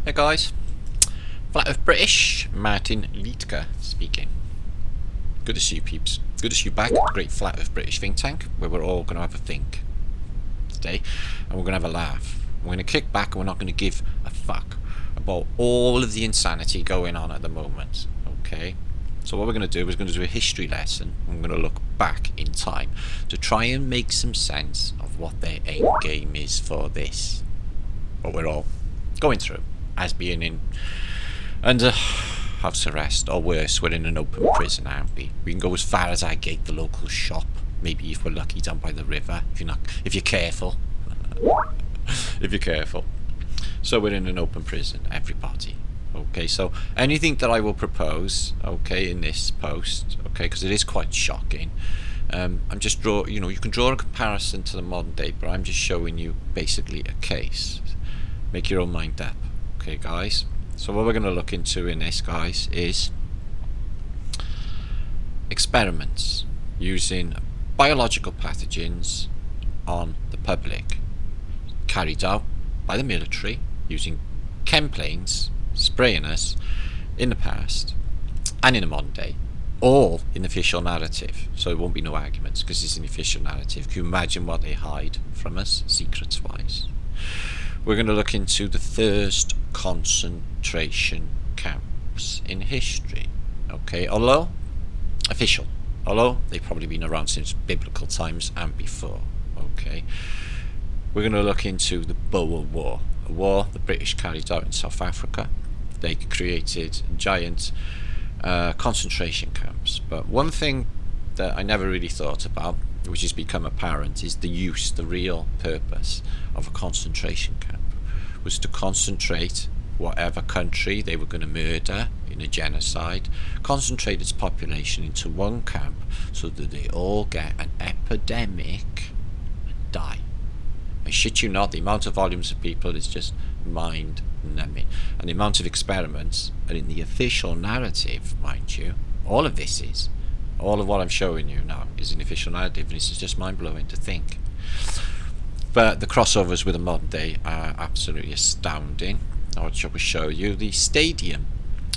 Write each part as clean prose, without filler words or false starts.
Hey guys, Flat Earth British, Martin Liedtke speaking. Good to see you peeps. Good to see you back at the Great Flat Earth British think tank, where we're all going to have a think today, and we're going to have a laugh. We're going to kick back and we're not going to give a fuck about all of the insanity going on at the moment, okay? So what we're going to do is going to do a history lesson. I'm going to look back in time to try and make some sense of what their aim game is for this, what we're all going through as being under house arrest, or worse, we're in an open prison, aren't we? We can go as far as our gate, the local shop, maybe if we're lucky down by the river, if you're careful. If you're careful. So we're in an open prison, everybody. Okay, so anything that I will propose, okay, in this post, okay, because it is quite shocking. I'm just you can draw a comparison to the modern day, but I'm just showing you basically a case. Make your own mind up, okay, guys? So what we're going to look into in this, guys, is experiments using biological pathogens on the public, carried out by the military using chem planes spraying us in the past and in the modern day, all in the official narrative. So it won't be no arguments because it's an official narrative. Can you imagine what they hide from us secrets wise? We're going to look into the first concentration camps in history, okay, although official, although they've probably been around since biblical times and before, okay. We're going to look into the Boer War, a war the British carried out in South Africa. They created giant concentration camps, but one thing that I never really thought about, which has become apparent, is the real purpose of a concentration camp was to concentrate whatever country they were going to murder in a genocide, concentrate its population into one camp so that they all get an epidemic and die. I shit you not, the amount of volumes of people is just mind-numbing. And the amount of experiments, and in the official narrative, mind you, all of this is, all of what I'm showing you now is an official narrative, and this is just mind-blowing to think. But the crossovers with the modern day are absolutely astounding. I will show you the stadium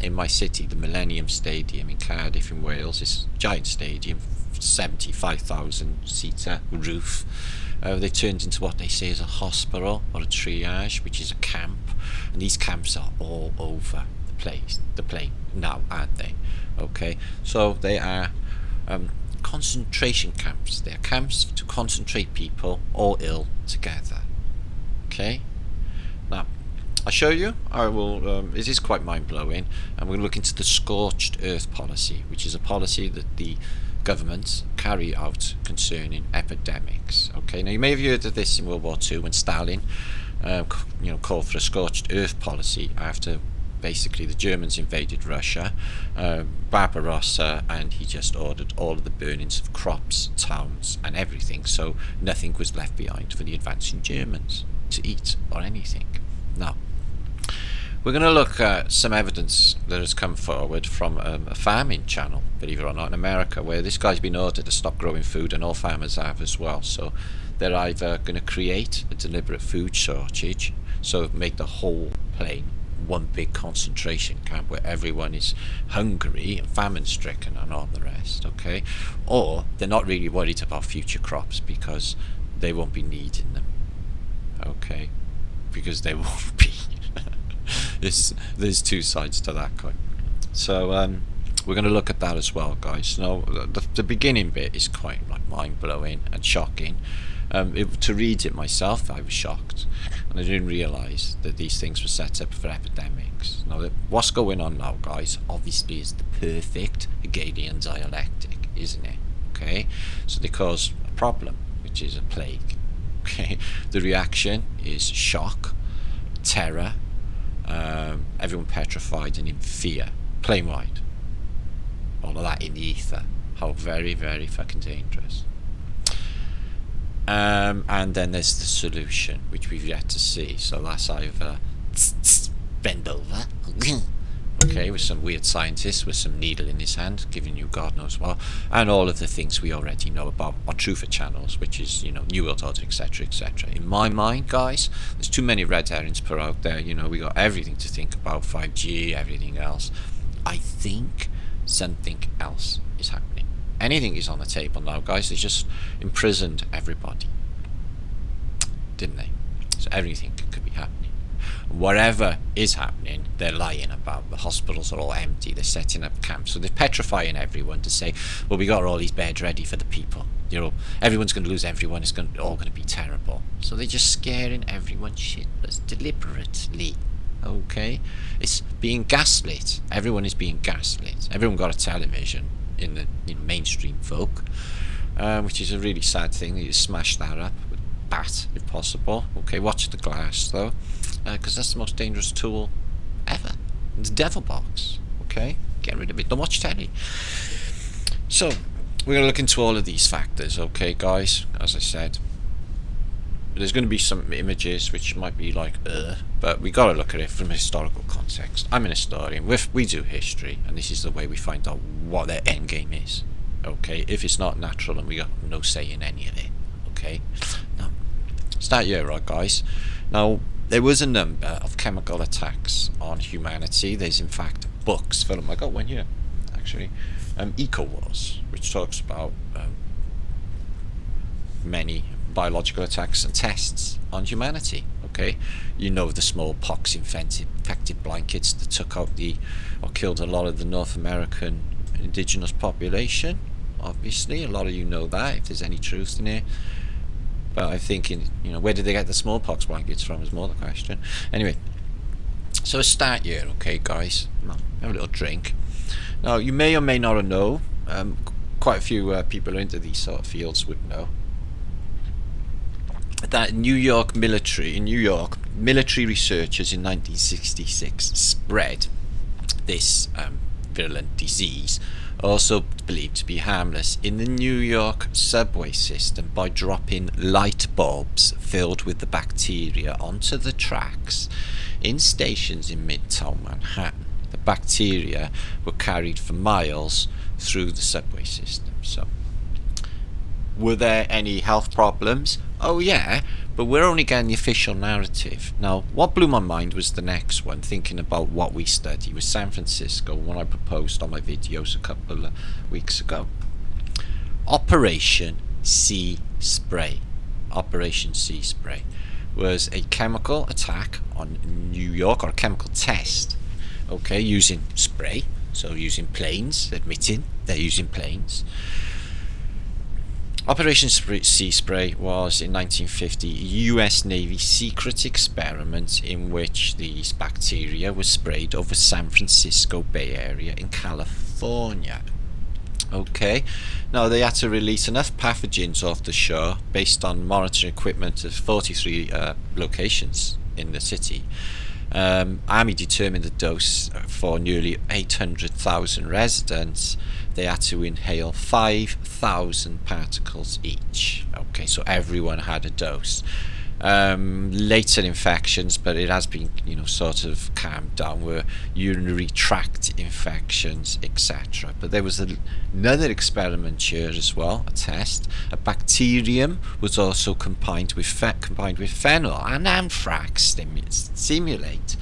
in my city, the Millennium Stadium in Cardiff in Wales. This giant stadium, 75,000 seater roof. They turned into what they say is a hospital or a triage, which is a camp, and these camps are all over the plane now, aren't they? Okay, so they are concentration camps. They are camps to concentrate people all ill together. Okay, now I'll show you. I will. This is quite mind-blowing, and we'll look into the Scorched Earth Policy, which is a policy that the governments carry out concerning epidemics. Okay, now you may have heard of this in World War II when Stalin, called for a Scorched Earth Policy after basically the Germans invaded Russia, Barbarossa, and he just ordered all of the burnings of crops, towns, and everything. So nothing was left behind for the advancing Germans to eat or anything. Now, we're going to look at some evidence that has come forward from a farming channel, believe it or not, in America, where this guy's been ordered to stop growing food, and all farmers have as well. So they're either going to create a deliberate food shortage, so make the whole plain one big concentration camp where everyone is hungry and famine stricken and all the rest, okay? Or they're not really worried about future crops because they won't be needing them, okay? Because they won't be. There's two sides to that coin. So we're going to look at that as well, guys. Now the beginning bit is quite like mind-blowing and shocking. To read it myself, I was shocked, and I didn't realise that these things were set up for epidemics. Now, what's going on now, guys, obviously is the perfect Hegelian dialectic, isn't it? Okay, so they cause a problem, which is a plague. Okay, the reaction is shock, terror, everyone petrified and in fear, plain white. All of that in the ether. How very, very fucking dangerous. And then there's the solution, which we've yet to see. So that's either bend over, Okay, with some weird scientist with some needle in his hand, giving you God knows what, and all of the things we already know about on Truther channels, which is, you know, New World Order, etc., etc. In my mind, guys, there's too many red herrings put out there. You know, we got everything to think about, 5G, everything else. I think something else is happening. Anything is on the table now, guys. They just imprisoned everybody, didn't they? So everything could be happening. Whatever is happening, they're lying about. The hospitals are all empty. They're setting up camps. So they're petrifying everyone to say, well, we got all these beds ready for the people. You know, everyone's going to lose everyone. It's all going to be terrible. So they're just scaring everyone shitless deliberately. Okay? It's being gaslit. Everyone is being gaslit. Everyone got a television in the mainstream folk, which is a really sad thing. You smash that up with a bat if possible. Okay, watch the glass though, because that's the most dangerous tool ever. The devil box. Okay, get rid of it. Don't watch telly. So we're going to look into all of these factors. Okay, guys, as I said, there's going to be some images which might be like, but we got to look at it from a historical context. I'm an historian. We do history, and this is the way we find out what their end game is. Okay, if it's not natural, and we got no say in any of it. Okay, now start here, right, guys. Now there was a number of chemical attacks on humanity. There's in fact books. Film. I got one here, actually. Eco Wars, which talks about many biological attacks and tests on humanity. Okay, you know, the smallpox infected blankets that took out or killed a lot of the North American indigenous population. Obviously, a lot of you know that, if there's any truth in it. But I think, where did they get the smallpox blankets from is more the question. Anyway, so let's start here, okay, guys. Have a little drink. Now, you may or may not know, quite a few people who are into these sort of fields would know, that New York military researchers in 1966 spread this virulent disease, also believed to be harmless, in the New York subway system by dropping light bulbs filled with the bacteria onto the tracks in stations in Midtown Manhattan. The bacteria were carried for miles through the subway system. So, were there any health problems? Oh yeah, but we're only getting the official narrative. Now, what blew my mind was the next one, thinking about what we study with San Francisco, one I proposed on my videos a couple of weeks ago. Operation Sea Spray. Operation Sea Spray was a chemical attack on New York, or a chemical test, okay, using spray, so using planes, admitting they're using planes. Operation Sea Spray was, in 1950, a US Navy secret experiment in which these bacteria were sprayed over San Francisco Bay Area in California. Okay, now they had to release enough pathogens off the shore based on monitoring equipment of 43 locations in the city. Army determined the dose for nearly 800,000 residents. They had to inhale 5,000 particles each. Okay, so everyone had a dose. Later infections, but it has been, sort of calmed down, were urinary tract infections, etc. But there was another experiment here as well, a test. A bacterium was also combined with phenol and anthrax stimulate,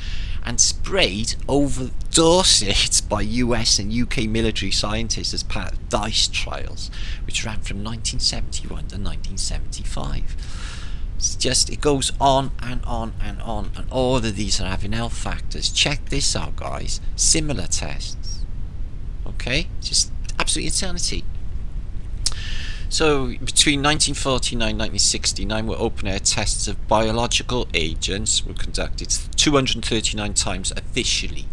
and sprayed over Dorset by US and UK military scientists as part of DICE trials, which ran from 1971 to 1975. It goes on and on and on, and all of these are having health factors. Check this out, guys. Similar tests. Okay? Just absolute insanity. So, between 1949 and 1969, were open-air tests of biological agents were conducted 239 times officially.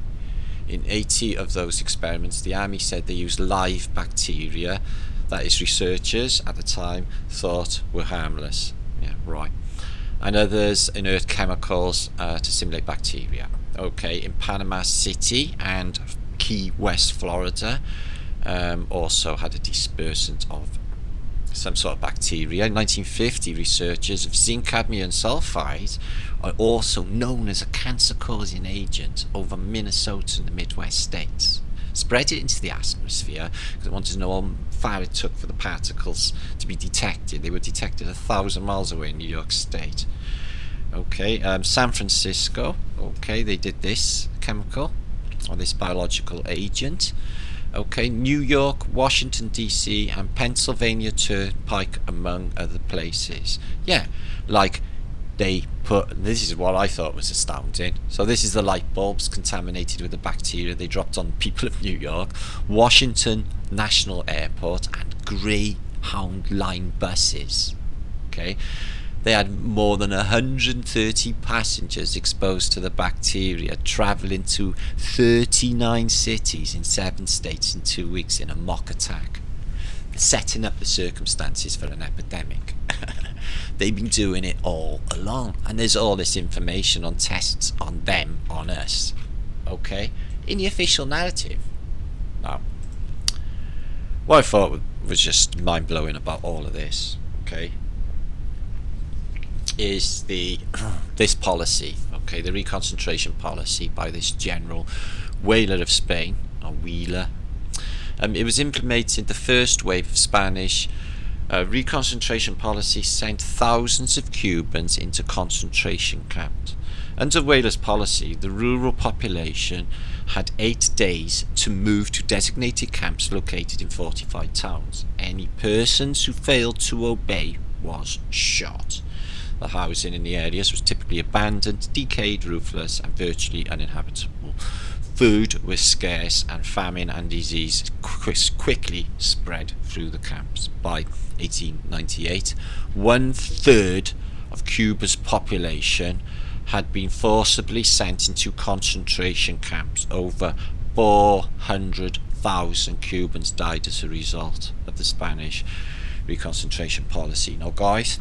In 80 of those experiments, the Army said they used live bacteria that its researchers at the time thought were harmless. Yeah, right. And others inert chemicals to simulate bacteria. Okay, in Panama City and Key West, Florida, also had a dispersant of some sort of bacteria. In 1950, researchers of zinc cadmium sulfide, are also known as a cancer-causing agent over Minnesota and the Midwest states. Spread it into the atmosphere because they wanted to know how far it took for the particles to be detected. They were detected 1,000 miles away in New York State. Okay, San Francisco. Okay, they did this chemical or this biological agent. Okay, New York, Washington DC, and Pennsylvania Turnpike, among other places. Yeah, like they put, this is what I thought was astounding. So this is the light bulbs contaminated with the bacteria they dropped on people of New York, Washington National Airport, and Greyhound line buses. Okay, they had more than 130 passengers exposed to the bacteria, travelling to 39 cities in 7 states in 2 weeks in a mock attack, setting up the circumstances for an epidemic. They've been doing it all along, and there's all this information on tests on them, on us, okay, in the official narrative. Now, what I thought was just mind-blowing about all of this, okay, is this policy, okay, the reconcentration policy by this general Wheeler of Spain, or Wheeler. It was implemented the first wave of Spanish reconcentration policy sent thousands of Cubans into concentration camps. Under Wheeler's policy, the rural population had 8 days to move to designated camps located in fortified towns. Any persons who failed to obey was shot. The housing in the areas was typically abandoned, decayed, roofless, and virtually uninhabitable. Food was scarce, and famine and disease quickly spread through the camps. By 1898, 1/3 of Cuba's population had been forcibly sent into concentration camps. Over 400,000 Cubans died as a result of the Spanish reconcentration policy. Now, guys,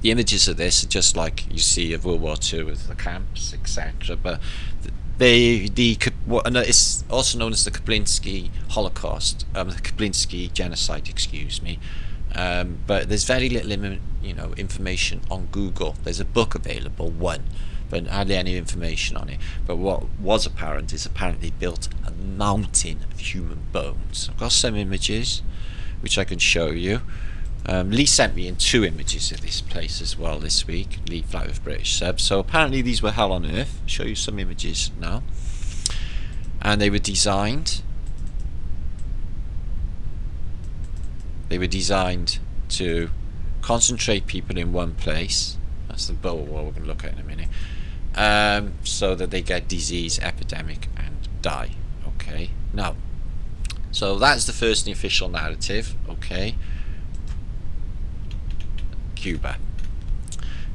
the images of this are just like you see of World War II with the camps, etc. But it's also known as the Kablinski Holocaust, the Kablinski genocide, excuse me. But there's very little, information on Google. There's a book available, one, but hardly any information on it. But what was apparent is apparently built a mountain of human bones. I've got some images which I can show you. Lee sent me in 2 images of this place as well this week. Lee, Flat Earth British sub. So apparently these were hell on earth. I'll show you some images now. And they were designed to concentrate people in one place. That's the Boer War we're going to look at in a minute. So that they get disease, epidemic, and die. Okay. Now, so that's the first in the official narrative. Okay. Cuba.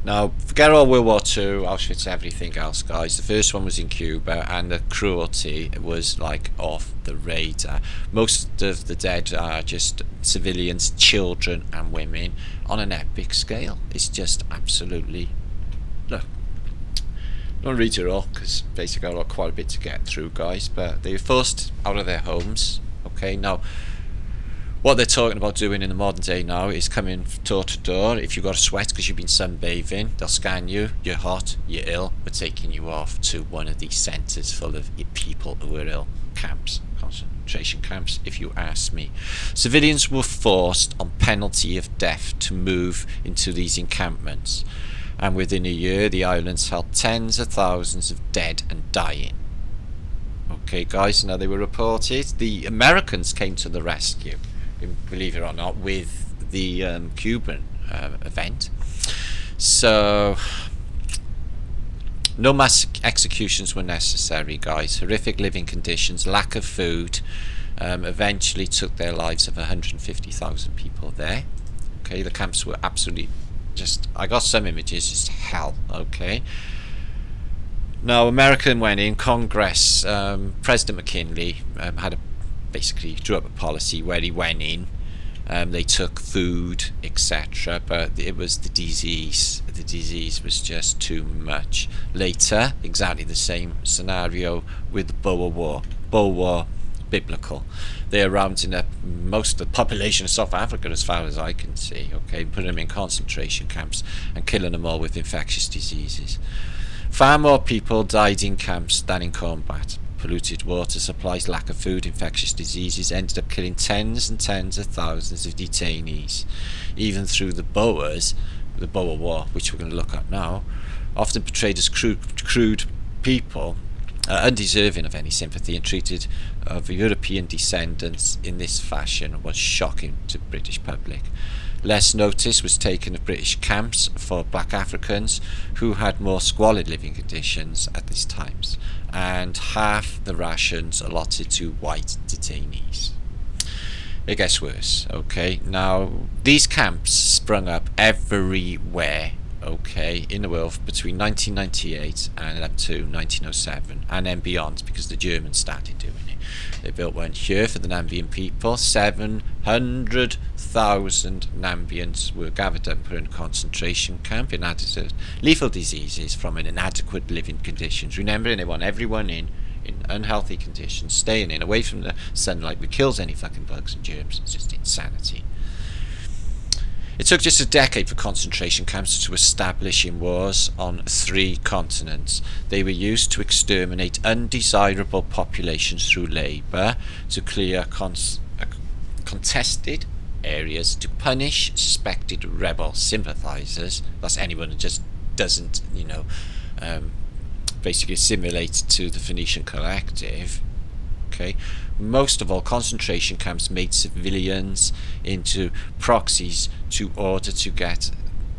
Now, forget all World War II, Auschwitz, everything else, guys. The first one was in Cuba, and the cruelty was like off the radar. Most of the dead are just civilians, children, and women on an epic scale. It's just absolutely. Look, I don't read it all because basically I've got quite a bit to get through, guys. But they were forced out of their homes. Okay, now. What they're talking about doing in the modern day now is coming door to door. If you've got a sweat because you've been sunbathing, they'll scan you, you're hot, you're ill, we're taking you off to one of these centres full of people who are ill. Camps, concentration camps, if you ask me. Civilians were forced on penalty of death to move into these encampments, and within a year the islands held tens of thousands of dead and dying. Okay, guys, now they were reported. The Americans came to the rescue, believe it or not, with the Cuban event. So no mass executions were necessary, guys. Horrific living conditions, lack of food, eventually took their lives of 150,000 people there. Okay, the camps were absolutely just, I got some images, just hell. Okay. Now, America went in, Congress, President McKinley basically drew up a policy where he went in. They took food, etc., but it was the disease. The disease was just too much. Later, exactly the same scenario with the Boer War. Boer War biblical. They're rounding up most of the population of South Africa, as far as I can see, okay, putting them in concentration camps and killing them all with infectious diseases. Far more people died in camps than in combat. Polluted water supplies, lack of food, infectious diseases ended up killing tens and tens of thousands of detainees. Even through the Boer War, which we're going to look at now, often portrayed as crude people, undeserving of any sympathy, and treated of European descendants in this fashion was shocking to the British public. Less notice was taken of British camps for black Africans who had more squalid living conditions at these times, and half the rations allotted to white detainees. It gets worse, okay? Now, these camps sprung up everywhere, okay, in the world between 1998 and up to 1907, and then beyond, because the Germans started doing it. They built one here for the Nambian people. 700,000 Nambians were gathered up in a concentration camp in lethal diseases from inadequate living conditions. Remembering they want everyone in unhealthy conditions, staying in, away from the sunlight, which kills any fucking bugs and germs. It's just insanity. It took just a decade for concentration camps to establish in wars on 3 continents. They were used to exterminate undesirable populations through labour, to clear contested areas, to punish suspected rebel sympathisers. That's anyone who just doesn't, basically assimilate to the Phoenician collective. Okay. Most of all, concentration camps made civilians into proxies to order to get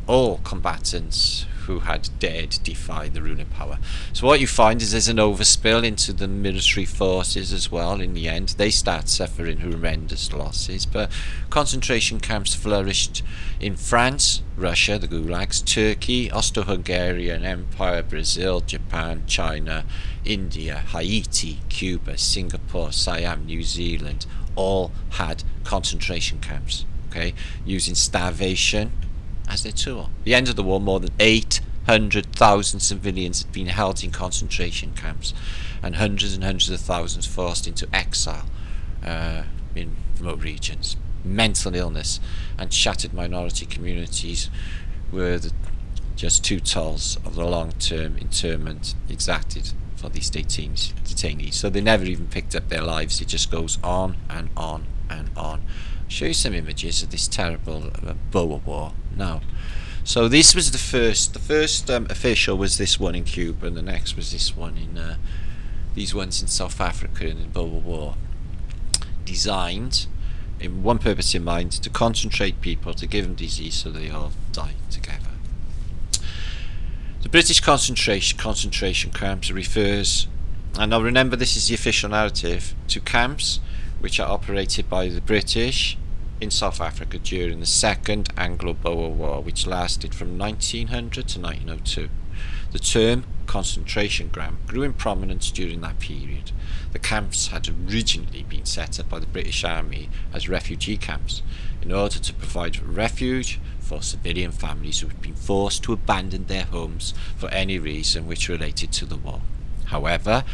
all combatants who had dared defy the ruling power. So what you find is there's an overspill into the military forces as well. In the end, they start suffering horrendous losses. But concentration camps flourished in France, Russia, the gulags, Turkey, Austro-Hungarian Empire, Brazil, Japan, China, India, Haiti, Cuba, Singapore, Siam, New Zealand, all had concentration camps, okay, using starvation as their tool. At the end of the war, more than 800,000 civilians had been held in concentration camps, and hundreds of thousands forced into exile in remote regions. Mental illness and shattered minority communities were just 2 tolls of the long-term internment exacted for these detainees. So they never even picked up their lives. It just goes on and on and on. I'll show you some images of this terrible Boer War now. So this was the first official was this one in Cuba, and the next was this one in these ones in South Africa in the Boer War. Designed in one purpose in mind, to concentrate people, to give them disease so they all die together. The British concentration camps refers, and now remember this is the official narrative, to camps which are operated by the British in South Africa during the Second Anglo-Boer War, which lasted from 1900 to 1902. The term concentration camp grew in prominence during that period. The camps had originally been set up by the British Army as refugee camps in order to provide refuge for civilian families who had been forced to abandon their homes for any reason which related to the war. However,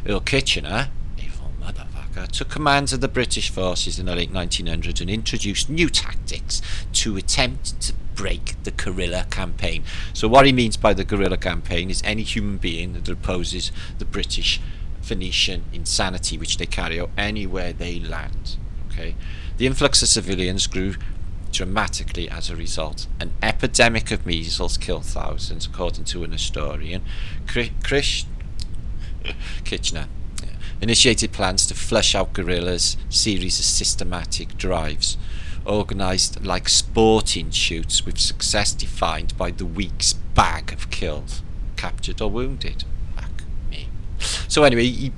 Earl Kitchener, evil motherfucker, took command of the British forces in the late 1900s and introduced new tactics to attempt to break the guerrilla campaign. So what he means by the guerrilla campaign is any human being that opposes the British Phoenician insanity which they carry out anywhere they land. Okay, the influx of civilians grew dramatically as a result. An epidemic of measles killed thousands, according to an historian. Kitchener initiated plans to flush out guerrillas, series of systematic drives, organised like sporting shoots, with success defined by the week's bag of killed, captured or wounded. Fuck me. So anyway, he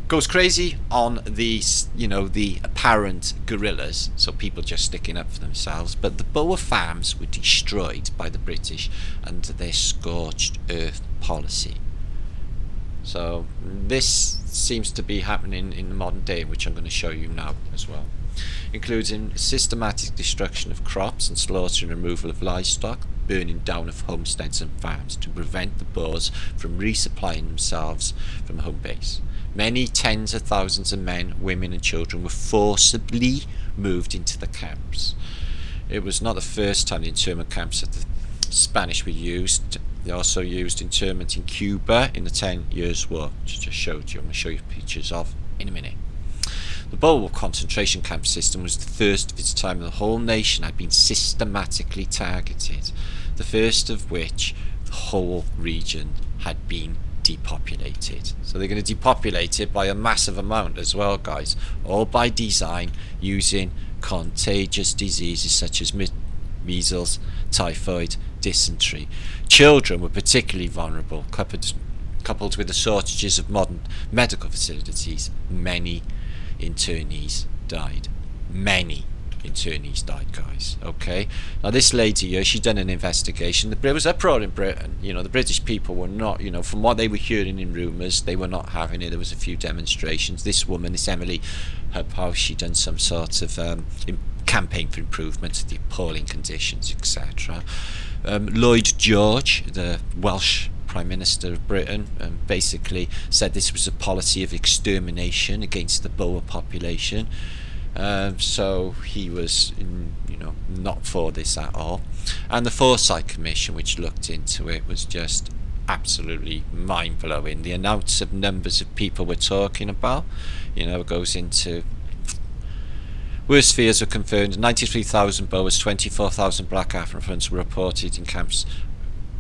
goes crazy on the apparent guerrillas, so people just sticking up for themselves, but the Boer farms were destroyed by the British under their Scorched Earth Policy. So this seems to be happening in the modern day, which I'm going to show you now as well, including systematic destruction of crops and slaughter and removal of livestock, burning down of homesteads and farms to prevent the Boers from resupplying themselves from home base. Many tens of thousands of men, women and children were forcibly moved into the camps. It was not the first time the internment camps that the Spanish were used. They also used internment in Cuba in the 10 Years' War, which I just showed you. I'm going to show you pictures of in a minute. The Boer War concentration camp system was the first of its time, and the whole nation had been systematically targeted. The first of which, the whole region had been depopulated. So they're going to depopulate it by a massive amount as well, guys, all by design, using contagious diseases such as measles, typhoid, dysentery. Children were particularly vulnerable, coupled with the shortages of modern medical facilities. Many internees died. Many internees died, guys. Okay. Now this lady here, she'd done an investigation. There was uproar in Britain. You know, the British people were not, you know, from what they were hearing in rumours, they were not having it. There was a few demonstrations. This woman, this Emily Hubhouse, she'd done some sort of campaign for improvement of the appalling conditions, etc. Lloyd George, the Welsh Prime Minister of Britain, basically said this was a policy of extermination against the Boer population. So he was, not for this at all. And the Foresight Commission, which looked into it, was just absolutely mind-blowing. The amounts of numbers of people we're talking about, goes into... Worst fears were confirmed. 93,000 Boers, 24,000 black Africans were reported in camps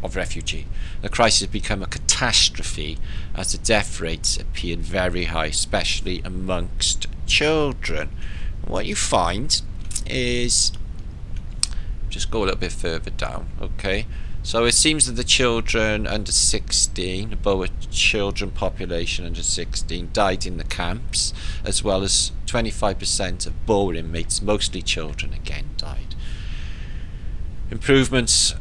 of refugee. The crisis became a catastrophe as the death rates appeared very high, especially amongst children. What you find is, just go a little bit further down, okay? So it seems that the children under 16, the Boer children population under 16, died in the camps, as well as 25% of Boer inmates, mostly children, again died. Improvements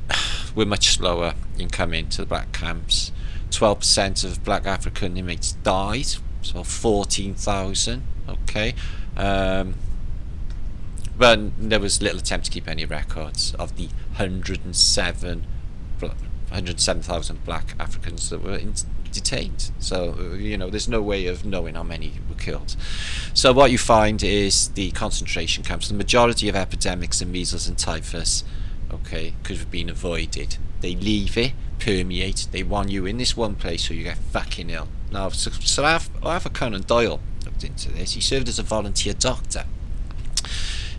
were much slower in coming to the black camps. 12% of black African inmates died, so 14,000, okay? But there was little attempt to keep any records of the 107,000 black Africans that were detained. So, there's no way of knowing how many were killed. So what you find is the concentration camps, the majority of epidemics and measles and typhus, okay, could have been avoided. They leave it, permeate, they want you in this one place so you get fucking ill. Now, Sir Arthur Conan Doyle looked into this. He served as a volunteer doctor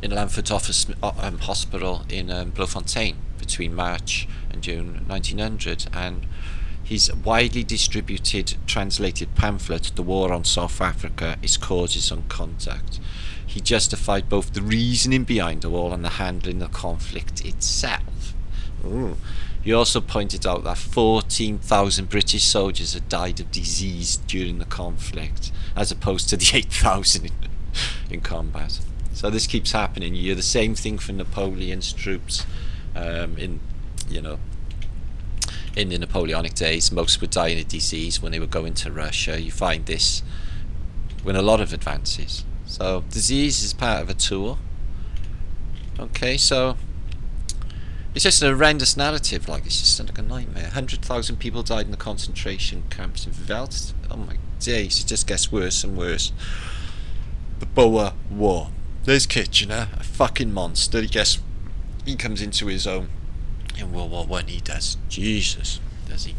in Lamford Hospital in Bloemfontein between March and June 1900, and his widely distributed translated pamphlet, The War on South Africa, Its Causes and Conduct. He justified both the reasoning behind the war and the handling of the conflict itself. Ooh. He also pointed out that 14,000 British soldiers had died of disease during the conflict, as opposed to the 8,000 in combat. So this keeps happening. You hear the same thing from Napoleon's troops in the Napoleonic days. Most would die in a disease when they were going to Russia. You find this when a lot of advances. So disease is part of a tool. Okay, so it's just a horrendous narrative. Like, it's just like a nightmare. 100,000 people died in the concentration camps in Welt. Oh my days, it just gets worse and worse. The Boer War. There's Kitchener, a fucking monster. He comes into his own in World War One. He does. Jesus, does he?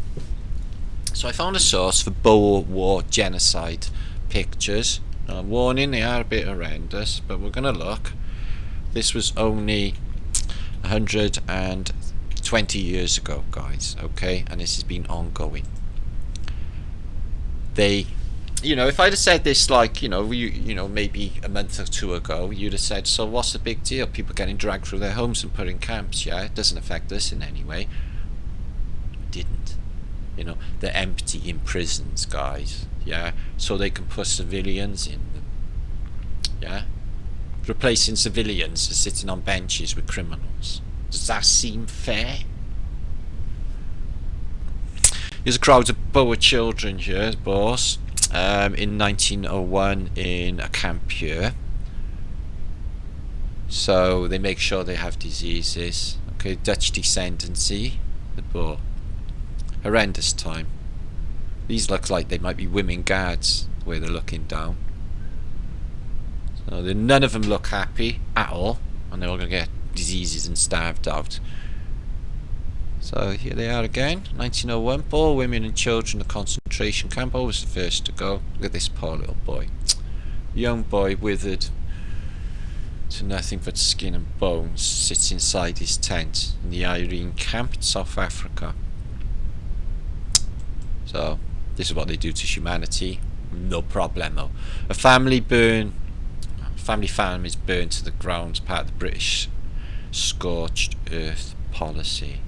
So I found a source for Boer War genocide pictures. Warning, they are a bit horrendous, but we're gonna look. This was only 120 years ago, guys. Okay, and this has been ongoing. If I'd have said this maybe a month or two ago, you'd have said, so what's the big deal? People getting dragged through their homes and put in camps, yeah? It doesn't affect us in any way. It didn't. They're empty in prisons, guys, yeah? So they can put civilians in them, yeah? Replacing civilians for sitting on benches with criminals. Does that seem fair? Here's a crowd of Boer children here, boss. In 1901 in a camp here. So they make sure they have diseases. Okay, Dutch descendancy, the Boer. Horrendous time. These look like they might be women guards. where they're looking down. So none of them look happy at all, and they're all going to get diseases and starved out. So here they are again, 1901. Poor women and children in the concentration camp, always the first to go. Look at this poor little boy. Young boy, withered to nothing but skin and bones, sits inside his tent in the Irene camp in South Africa. So this is what they do to humanity. No problemo. A family farm is burned to the ground, part of the British Scorched Earth Policy.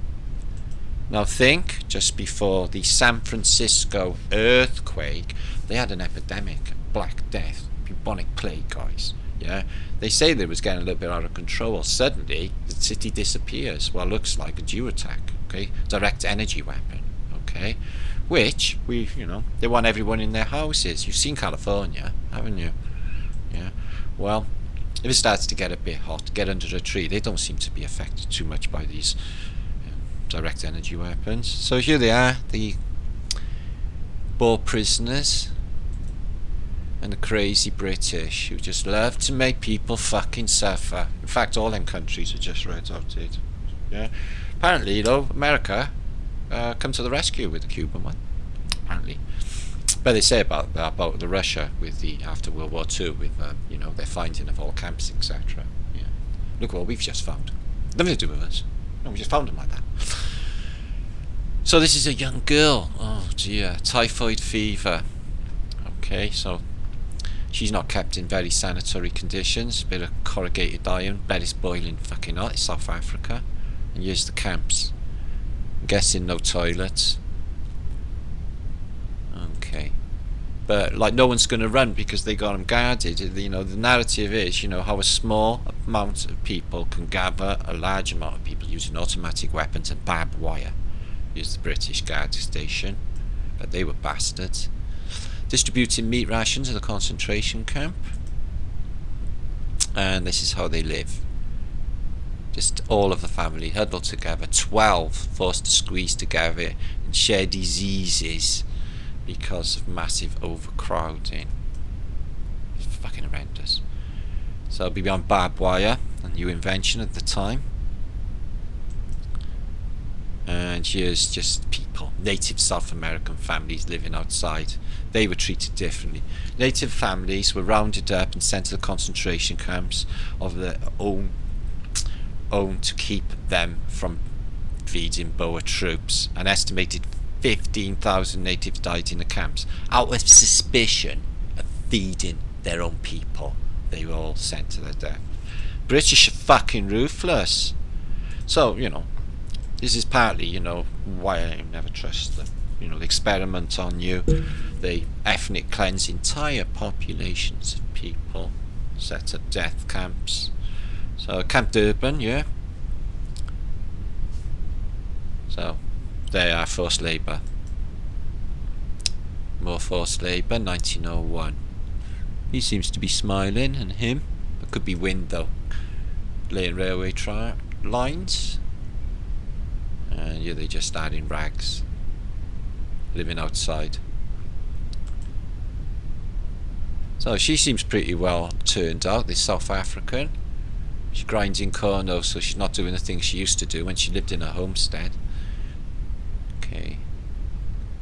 Now think, just before the San Francisco earthquake, they had an epidemic, Black Death, bubonic plague, guys. Yeah, they say they was getting a little bit out of control. Suddenly, the city disappears. Well, it looks like a geotech, okay, direct energy weapon, okay, which they want everyone in their houses. You've seen California, haven't you? Yeah. Well, if it starts to get a bit hot, get under a tree. They don't seem to be affected too much by these direct energy weapons. So here they are, the Boer prisoners and the crazy British who just love to make people fucking suffer. In fact, all them countries are just right out it. Yeah. Apparently, though, America come to the rescue with the Cuban one. Apparently. But they say about the Russia with the after World War II with their finding of all camps, etc. Yeah. Look what we've just found. Nothing to do with us. No, we just found them like that. So this is a young girl. Oh dear, typhoid fever. Okay, so she's not kept in very sanitary conditions. Bit of corrugated iron. Bed is boiling fucking hot. It's South Africa. And here's the camps. I'm guessing no toilets. Okay. But like no one's going to run because they got them guarded. The narrative is how a small amount of people can gather a large amount of people using automatic weapons and barbed wire. Here's the British guard station, but they were bastards. Distributing meat rations at the concentration camp, and this is how they live. Just all of the family huddled together, 12 forced to squeeze together and share diseases because of massive overcrowding. It's fucking horrendous. So it'll be on barbed wire, a new invention at the time. And here's just people, native South American families living outside. They were treated differently. Native families were rounded up and sent to the concentration camps of their own to keep them from feeding Boer troops. An estimated 15,000 natives died in the camps out of suspicion of feeding their own people. They were all sent to their death. British are fucking ruthless. So, this is partly, why I never trust them. They experiment on you. They ethnic cleanse entire populations of people. Set up death camps. So, Camp Durban, yeah. So, they are forced labour. More forced labour, 1901. He seems to be smiling, and him. It could be wind, though. Laying railway lines. And yeah, they just died in rags, living outside. So she seems pretty well turned out, this South African. She grinds in corn though, so she's not doing the things she used to do when she lived in her homestead. Okay.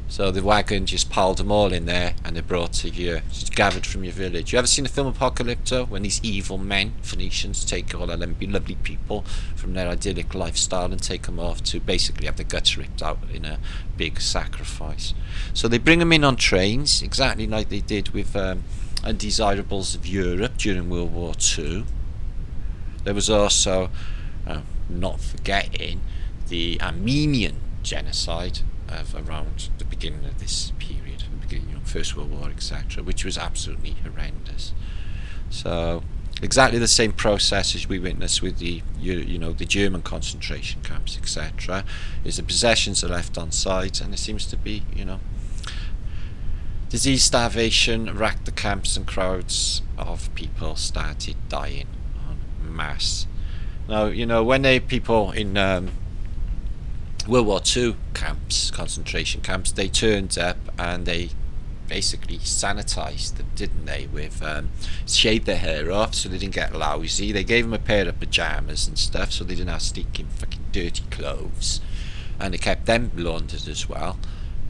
So the wagon just piled them all in there and they're brought to here. She's gathered from your village. You ever seen the film Apocalypto? When these evil men, Phoenicians, take all of them lovely people from their idyllic lifestyle and take them off to basically have their guts ripped out in a big sacrifice. So they bring them in on trains, exactly like they did with Undesirables of Europe during World War II. There was also, not forgetting, the Armenian genocide of around the beginning of this period, First World War, etc., which was absolutely horrendous. So exactly the same process as we witnessed with the the German concentration camps, etc., is the possessions are left on site, and there seems to be disease, starvation racked the camps, and crowds of people started dying en masse. Now when people in World War II camps, concentration camps, they turned up and they basically sanitized them, didn't they? With shaved their hair off so they didn't get lousy. They gave them a pair of pajamas and stuff so they didn't have stinking fucking dirty clothes, and they kept them laundered as well.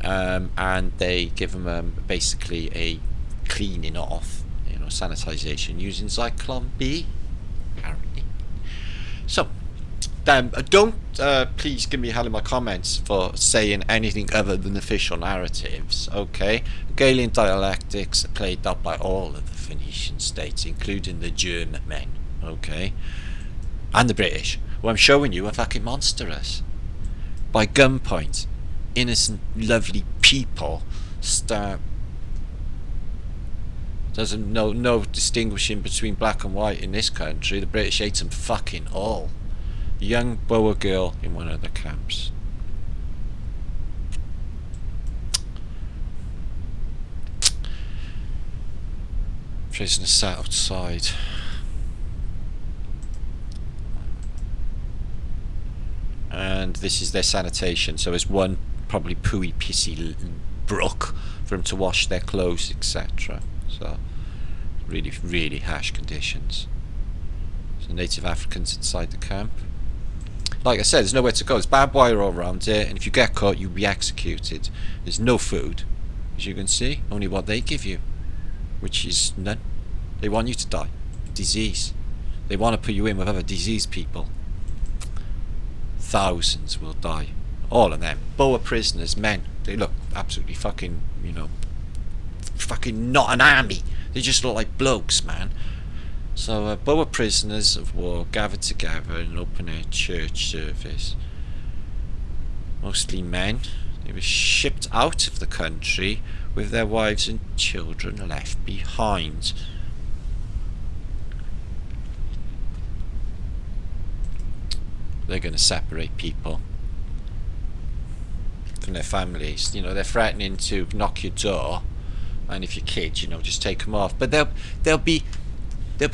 And they give them basically a cleaning off, sanitization using Zyklon B, apparently. So don't please give me hell in my comments for saying anything other than official narratives, okay? Hegelian dialectics are played out by all of the Phoenician states, including the German men, okay? And the British, who I'm showing you are fucking monstrous. By gunpoint, innocent, lovely people start... Doesn't no distinguishing between black and white in this country. The British ate them fucking all. Young Boer girl in one of the camps. Prisoners sat outside. And this is their sanitation. So it's one probably pooey pissy brook for them to wash their clothes, etc. So really, really harsh conditions. So native Africans inside the camp. Like I said, there's nowhere to go. There's barbed wire all around here, and if you get caught, you'll be executed. There's no food, as you can see. Only what they give you, which is none. They want you to die. Disease. They want to put you in with other diseased people. Thousands will die. All of them. Boer prisoners, men. They look absolutely fucking, fucking not an army. They just look like blokes, man. So Boer prisoners of war gathered together in an open-air church service. Mostly men. They were shipped out of the country with their wives and children left behind. They're going to separate people from their families. They're threatening to knock your door, and if you're kids, just take them off. But they'll be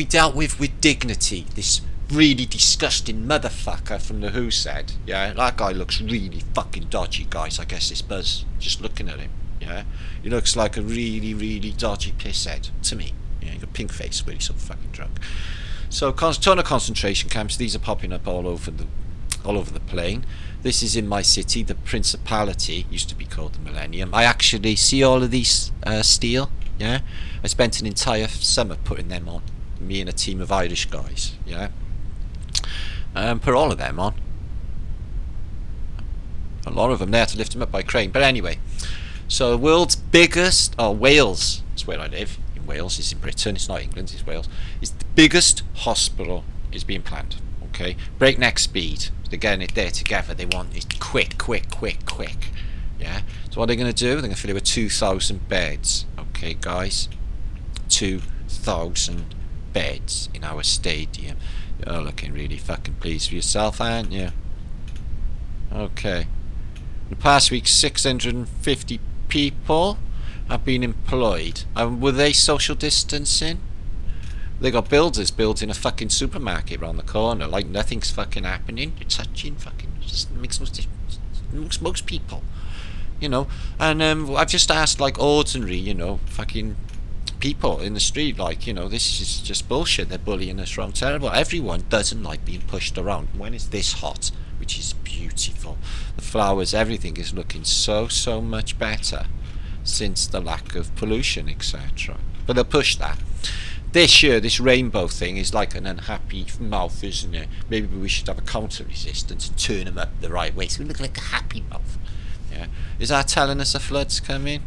dealt with dignity. This really disgusting motherfucker from the Who said, yeah, that guy looks really fucking dodgy, guys. I guess it's Buzz just looking at him, yeah. He looks like a really, really dodgy pisshead to me. Yeah, he got pink face, but he's so fucking drunk. So, ton of concentration camps. These are popping up all over the plain. This is in my city, the Principality, used to be called the Millennium. I actually see all of these steel, yeah. I spent an entire summer putting them on. Me and a team of Irish guys, yeah. Put all of them on. A lot of them there to lift them up by crane. But anyway, so the world's biggest, Wales, that's where I live. In Wales, it's in Britain, it's not England, it's Wales. It's the biggest hospital is being planned. Okay, breakneck speed. They're getting it there together. They want it quick. Yeah. So what they're going to do? They're going to fill it with 2,000 beds. Okay, guys, 2,000 beds in our stadium. You're looking really fucking pleased with yourself, aren't you? Okay. In the past week, 650 people have been employed. Were they social distancing? They got builders building a fucking supermarket around the corner, like nothing's fucking happening. You're touching fucking, just makes most people, And I've just asked like ordinary, fucking people in the street, like, this is just bullshit. They're bullying us around. Terrible. Everyone doesn't like being pushed around when it's this hot, which is beautiful. The flowers, everything is looking so much better since the lack of pollution, etc. But they'll push that. This year, this rainbow thing is like an unhappy mouth, isn't it? Maybe we should have a counter resistance and turn them up the right way so we look like a happy mouth. Yeah. Is that telling us a flood's coming?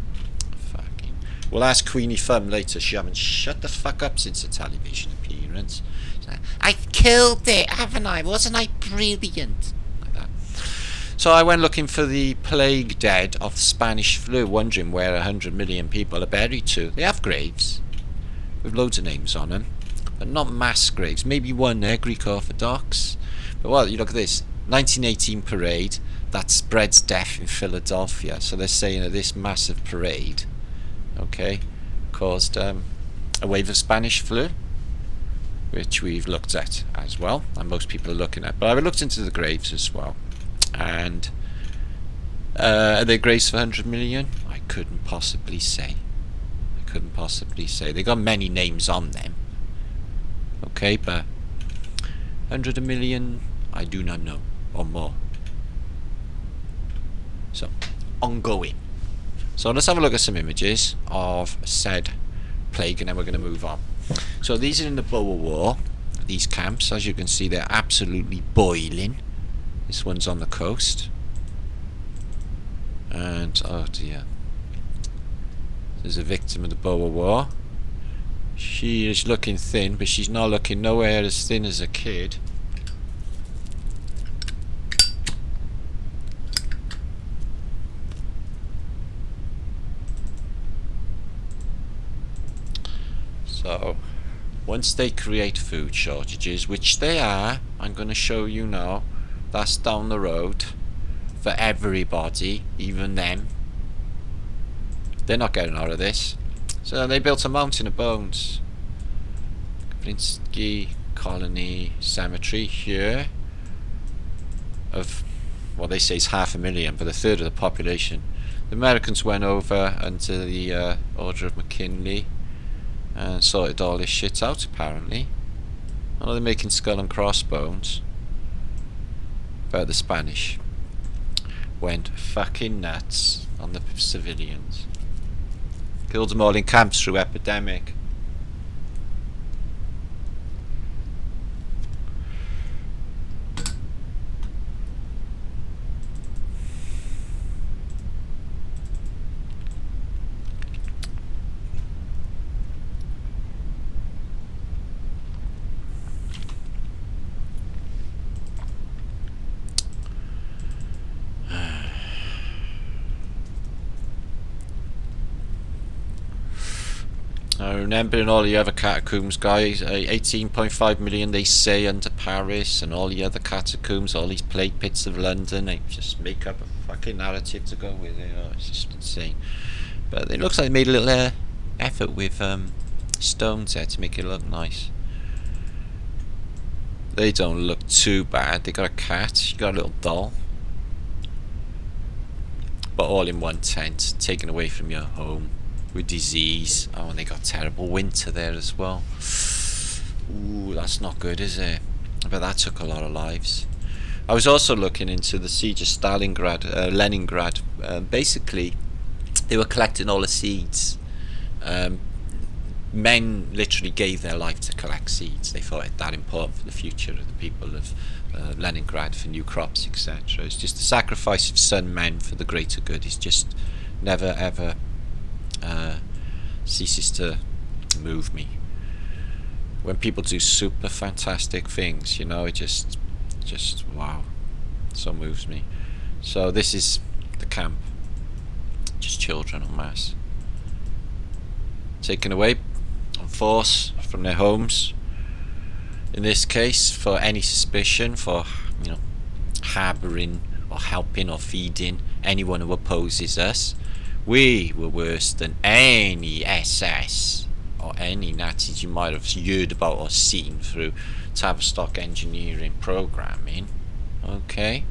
Fucking. We'll ask Queenie Thumb later. She haven't shut the fuck up since her television appearance. I've killed it, haven't I? Wasn't I brilliant? Like that. So I went looking for the plague dead of Spanish flu, wondering where 100 million people are buried to. They have graves with loads of names on them, but not mass graves. Maybe one there, Greek Orthodox. But well, you look at this 1918 parade that spreads death in Philadelphia. So they're saying that this massive parade, okay, caused a wave of Spanish flu, which we've looked at as well, and most people are looking at. But I've looked into the graves as well, and are they graves for 100 million? I couldn't possibly say. couldn't possibly say. They got many names on them. Okay, but 100 million, I do not know, or more. So, ongoing. So let's have a look at some images of said plague, and then we're going to move on. So these are in the Boer War. These camps, as you can see, they're absolutely boiling. This one's on the coast. And, oh dear. There's a victim of the Boer War. She is looking thin, but she's not looking nowhere as thin as a kid. So, once they create food shortages, which they are, I'm going to show you now, that's down the road for everybody, even them. They're not getting out of this. So they built a mountain of bones. Blinsky Colony Cemetery here of what they say is 500,000, but a third of the population. The Americans went over under the order of McKinley and sorted all this shit out, apparently. Oh, they're making skull and crossbones. But the Spanish went fucking nuts on the civilians. Killed them all in camps through epidemic. Remembering all the other catacombs, guys, 18.5 million they say under Paris, and all the other catacombs, all these plague pits of London, they just make up a fucking narrative to go with it. Oh, it's just insane. But it looks like they made a little effort with stones there to make it look nice. They don't look too bad. They got a cat, you got a little doll, but all in one tent, taken away from your home. With disease. Oh, and they got terrible winter there as well. Ooh, that's not good, is it? But that took a lot of lives. I was also looking into the siege of Stalingrad, Leningrad. Basically, they were collecting all the seeds. Men literally gave their life to collect seeds. They thought it that important for the future of the people of Leningrad, for new crops, etc. It's just the sacrifice of some men for the greater good. It's just never ever ceases to move me. When people do super fantastic things, you know, it just wow, so moves me. So this is the camp, just children en masse, taken away on force from their homes. In this case, for any suspicion, for, you know, harbouring or helping or feeding anyone who opposes us. We were worse than any SS or any Nazis you might have heard about or seen through Tavistock engineering programming. Okay,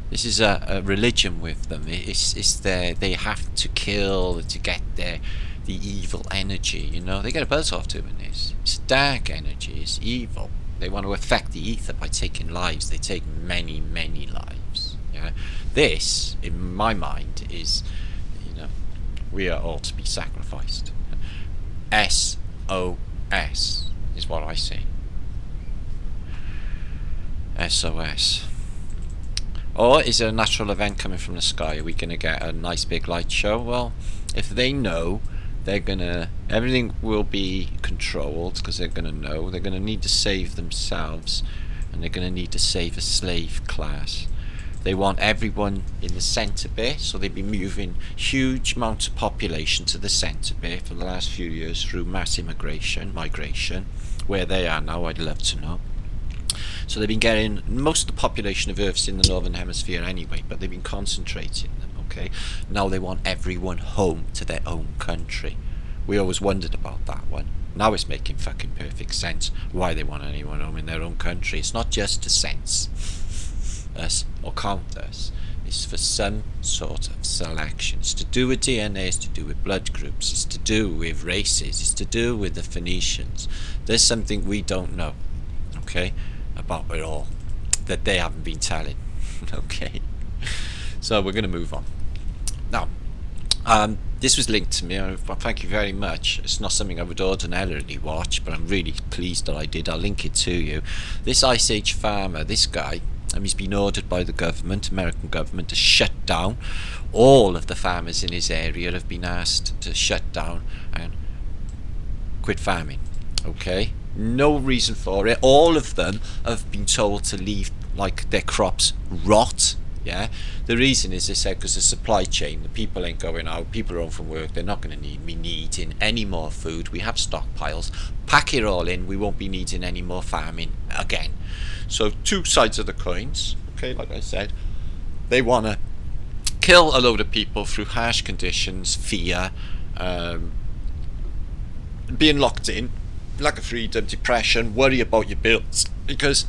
this is a religion with them. It's they have to kill to get the evil energy. You know, they get a buzz off doing this. It's dark energy. It's evil. They want to affect the ether by taking lives. They take many lives. Yeah. This, in my mind, is, you know, we are all to be sacrificed. SOS is what I say. SOS. Or is there a natural event coming from the sky? Are we going to get a nice big light show? Well, if they know, they're going to, everything will be controlled, because they're going to know. They're going to need to save themselves, and they're going to need to save a slave class. They want everyone in the centre bit, so they've been moving huge amounts of population to the centre bit for the last few years through mass migration. Where they are now, I'd love to know. So they've been getting most of the population of Earth's in the northern hemisphere anyway, but they've been concentrating them. Okay, now they want everyone home to their own country. We always wondered about that one. Now it's making fucking perfect sense why they want anyone home in their own country. It's not just to sense us or count us. is for some sort of selection. It's to do with DNA, it's to do with blood groups, it's to do with races, it's to do with the Phoenicians. There's something we don't know, okay, about it all, that they haven't been telling. Okay, so we're going to move on. Now, this was linked to me. Thank you very much. It's not something I would ordinarily watch, but I'm really pleased that I did. I'll link it to you. This Ice Age farmer, this guy, he's been ordered by the government, American government, to shut down. All of the farmers in his area have been asked to shut down and quit farming. Okay, no reason for it. All of them have been told to leave, like, their crops rot. Yeah, the reason is, they said, because the supply chain, the people ain't going out, people are home from work, they're not going to be needing any more food. We have stockpiles, pack it all in, we won't be needing any more farming again. So two sides of the coins. Okay, like I said, they want to kill a load of people through harsh conditions, fear, being locked in, lack of freedom, depression, worry about your bills. Because,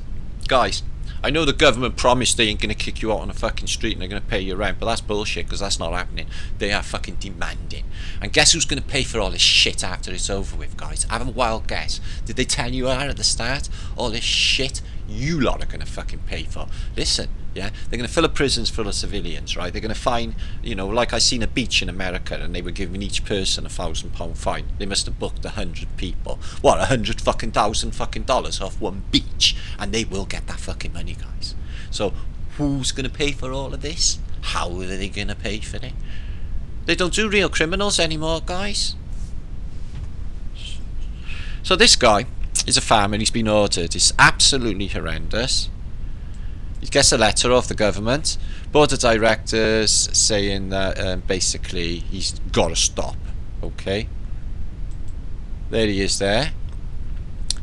guys, I know the government promised they ain't going to kick you out on a fucking street and they're going to pay you rent, but that's bullshit, because that's not happening. They are fucking demanding. And guess who's going to pay for all this shit after it's over with, guys? Have a wild guess. Did they tell you that at the start? All this shit you lot are going to fucking pay for. Listen, yeah, they're going to fill up prisons full of civilians, right? They're going to fine, you know, like I seen a beach in America, and they were giving each person £1,000 fine. They must have booked 100 people. What, 100 fucking thousand fucking dollars off one beach, and they will get that fucking money, guys. So who's going to pay for all of this? How are they going to pay for it? They don't do real criminals anymore, guys. So this guy is a farmer. He's been ordered. It's absolutely horrendous. He gets a letter off the government, board of directors, saying that basically he's got to stop. Okay, there he is there,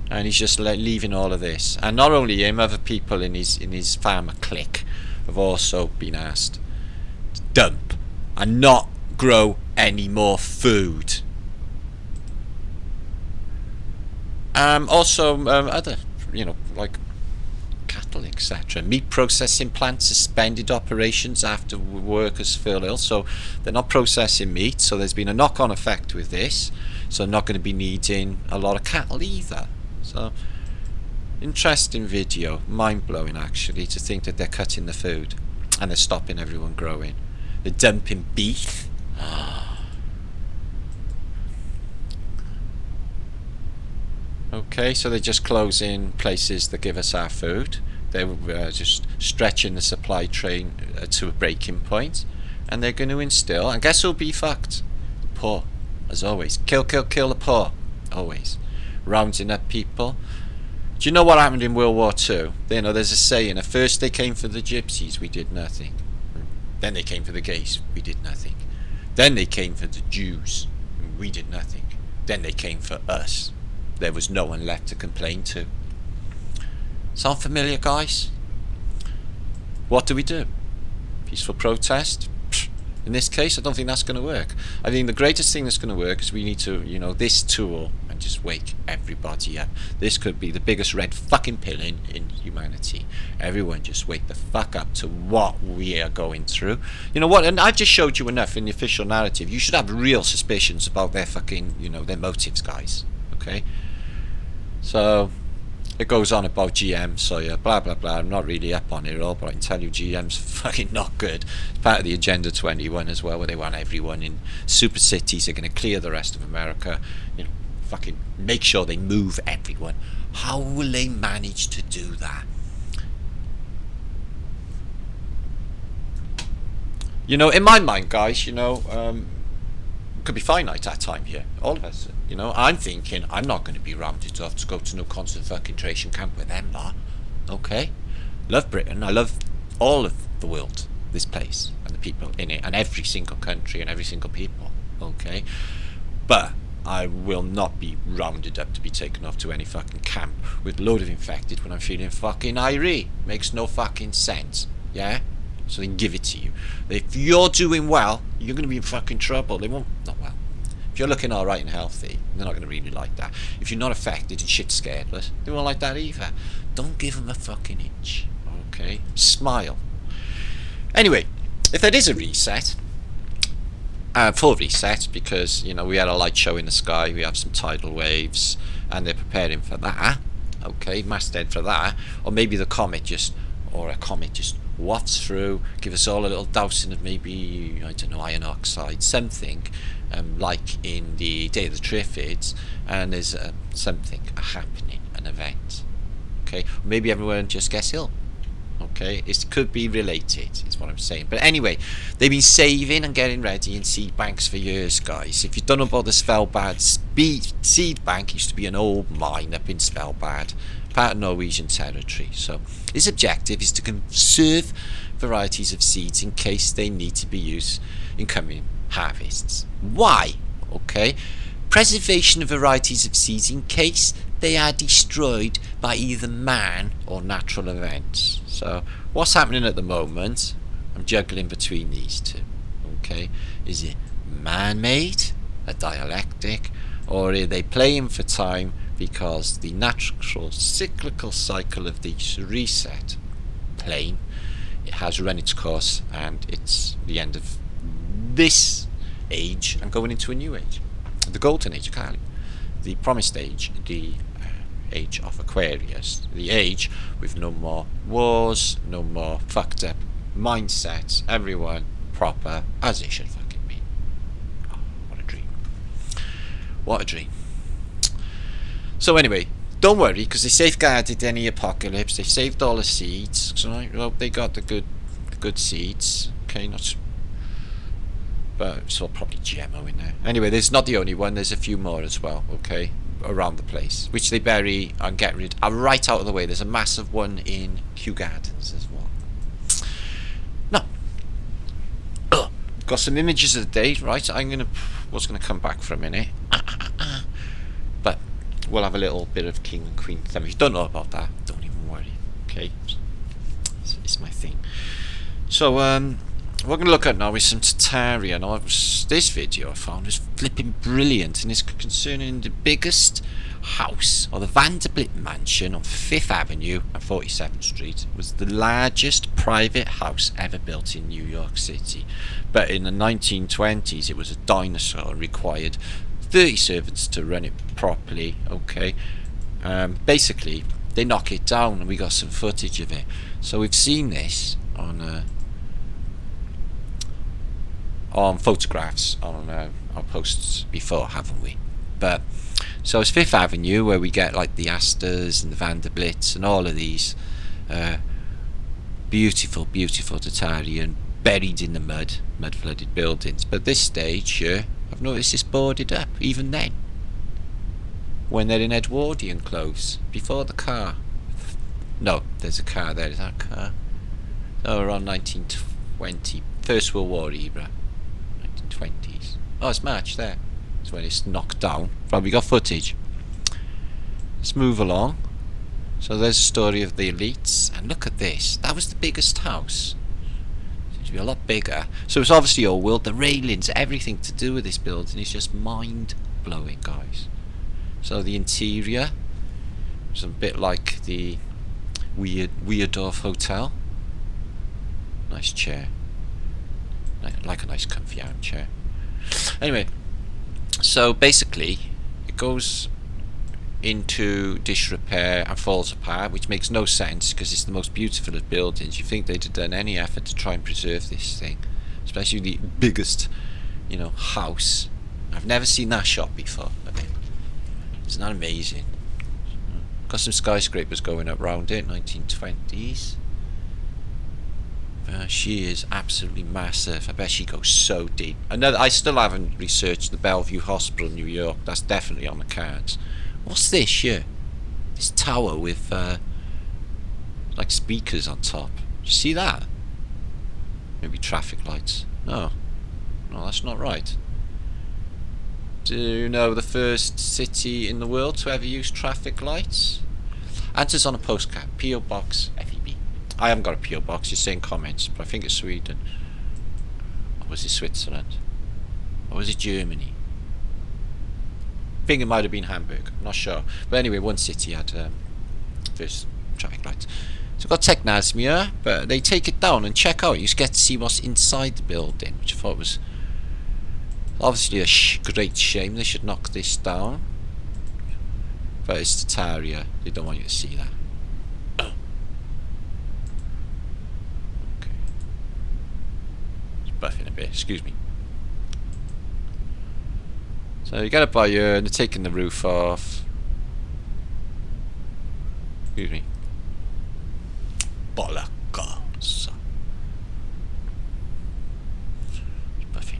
and he's just leaving all of this. And not only him, other people in his farmer clique have also been asked to dump and not grow any more food. Also, other, you know, like cattle, etc. Meat processing plants suspended operations after workers fell ill, so they're not processing meat. So there's been a knock-on effect with this. So not going to be needing a lot of cattle either. So interesting video, mind-blowing actually, to think that they're cutting the food and they're stopping everyone growing. They're dumping beef. Okay, so they're just closing places that give us our food. They're just stretching the supply chain to a breaking point, and they're going to instill. And guess who'll be fucked? The poor, as always. Kill, kill, kill the poor, always. Rounding up people. Do you know what happened in World War II? You know, there's a saying: at first they came for the gypsies, we did nothing. Then they came for the gays, we did nothing. Then they came for the Jews, and we did nothing. Then they came for us. There was no one left to complain to. Sound familiar, guys? What do we do? Peaceful protest? In this case, I don't think that's going to work. I think the greatest thing that's going to work is we need to, you know, this tool, and just wake everybody up. This could be the biggest red fucking pill in humanity. Everyone just wake the fuck up to what we are going through. You know what? And I've just showed you enough in the official narrative. You should have real suspicions about their fucking, you know, their motives, guys. Okay? So it goes on about GM, so yeah, blah blah blah. I'm not really up on it at all, but I can tell you GM's fucking not good. It's part of the Agenda 21 as well, where they want everyone in super cities. They're going to clear the rest of America, you know, fucking make sure they move everyone. How will they manage to do that? You know, in my mind, guys, you know, could be finite at time here, all of us. You know, I'm thinking I'm not going to be rounded off to go to no concentration camp with them lot. Okay, love Britain, I love all of the world, this place and the people in it, and every single country and every single people. Okay, but I will not be rounded up to be taken off to any fucking camp with a load of infected when I'm feeling fucking irie. Makes no fucking sense. Yeah, so they can give it to you. If you're doing well, you're going to be in fucking trouble. They won't. Not well. If you're looking alright and healthy, they're not going to really like that. If you're not affected and shit scaredless, they won't like that either. Don't give them a fucking inch. Okay? Smile. Anyway, if there is a reset, full reset, because we had a light show in the sky, we have some tidal waves, and they're preparing for that. Okay, masthead for that, or maybe a comet just wafts through, give us all a little dousing of maybe, I don't know, iron oxide, something, like in the Day of the Triffids, and there's something happening, an event. Okay, or maybe everyone just gets ill. Okay, it could be related, is what I'm saying. But anyway, they've been saving and getting ready in seed banks for years, guys. If you don't know about the Svalbard seed bank, it used to be an old mine up in Svalbard, part of Norwegian territory. So its objective is to conserve varieties of seeds in case they need to be used in coming harvests. Why? Okay, preservation of varieties of seeds in case they are destroyed by either man or natural events. So what's happening at the moment, I'm juggling between these two. Okay, is it man-made, a dialectic, or are they playing for time because the natural cyclical cycle of the reset plane, it has run its course and it's the end of this age and going into a new age, the golden age of Kali, the promised age, the age of Aquarius, the age with no more wars, no more fucked up mindsets, everyone proper as it should fucking be. Oh, what a dream. What a dream. So anyway, don't worry, because they safeguarded any apocalypse, they saved all the seeds, so they got the good seeds, okay, but it's all probably GMO in there. Anyway, there's not the only one, there's a few more as well, okay, around the place, which they bury and get rid of right out of the way. There's a massive one in Kew Gardens as well. Now, got some images of the day, right? Was gonna come back for a minute, but we'll have a little bit of King and Queen theme. If you don't know about that, don't even worry, okay? It's my thing. So what we're going to look at now is some Tartarian. This video I found is flipping brilliant, and it's concerning the biggest house, or the Vanderbilt mansion on 5th Avenue and 47th Street. It was the largest private house ever built in New York City, but in the 1920s it was a dinosaur and required 30 servants to run it properly. Okay, basically they knock it down, and we got some footage of it. So we've seen this on photographs on our posts before, haven't we? But so it's 5th Avenue, where we get like the Astors and the Vanderbilts and all of these beautiful Tartarian buried in the mud flooded buildings. But this stage here, I've noticed it's boarded up even then, when they're in Edwardian clothes, before the car. No, there's a car there. Is that a car? Oh, around 1920, First World War era, 1920s. Oh, it's March there. It's when it's knocked down. Probably got footage. Let's move along. So there's a story of the elites, and look at this. That was the biggest house. Seems to be a lot bigger. So it's obviously old world. The railings, everything to do with this building is just mind blowing, guys. So the interior is a bit like the Weirdorf Hotel. Nice chair, like a nice comfy armchair. Anyway, so basically it goes into disrepair and falls apart, which makes no sense because it's the most beautiful of buildings. You think they'd have done any effort to try and preserve this thing, especially the biggest, house. I've never seen that shot before. Isn't that amazing? Got some skyscrapers going up round it, 1920s. She is absolutely massive. I bet she goes so deep. I still haven't researched the Bellevue Hospital in New York. That's definitely on the cards. What's this here? This tower with like speakers on top. You see that? Maybe traffic lights. No, that's not right. Do you know the first city in the world to ever use traffic lights? Answers on a postcard. P.O. Box FEB. I haven't got a P.O. Box, you're saying comments, but I think it's Sweden. Or was it Switzerland? Or was it Germany? I think it might have been Hamburg, I'm not sure. But anyway, one city had first traffic lights. So we've got Technasmia, but they take it down and check out. You just get to see what's inside the building, which I thought was obviously a great shame. They should knock this down. But it's Tartaria. They don't want you to see that. Okay. It's buffing a bit. Excuse me. So you get it by here, and they're taking the roof off. Excuse me. Bollocks. Buffing.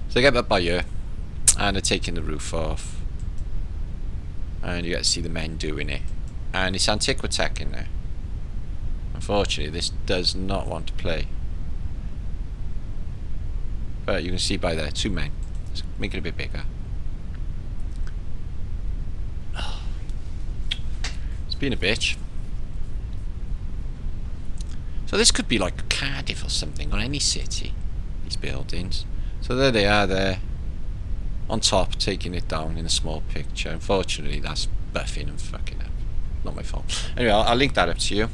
So they get that by here, and they're taking the roof off. And you get to see the men doing it. And it's antiquitech in there. Unfortunately, this does not want to play. But you can see by there, 2 men. Let's make it a bit bigger. It's been a bitch. So this could be like Cardiff or something, or any city. These buildings. So there they are there. On top, taking it down in a small picture. Unfortunately, that's buffing and fucking up. Not my fault. Anyway, I'll link that up to you.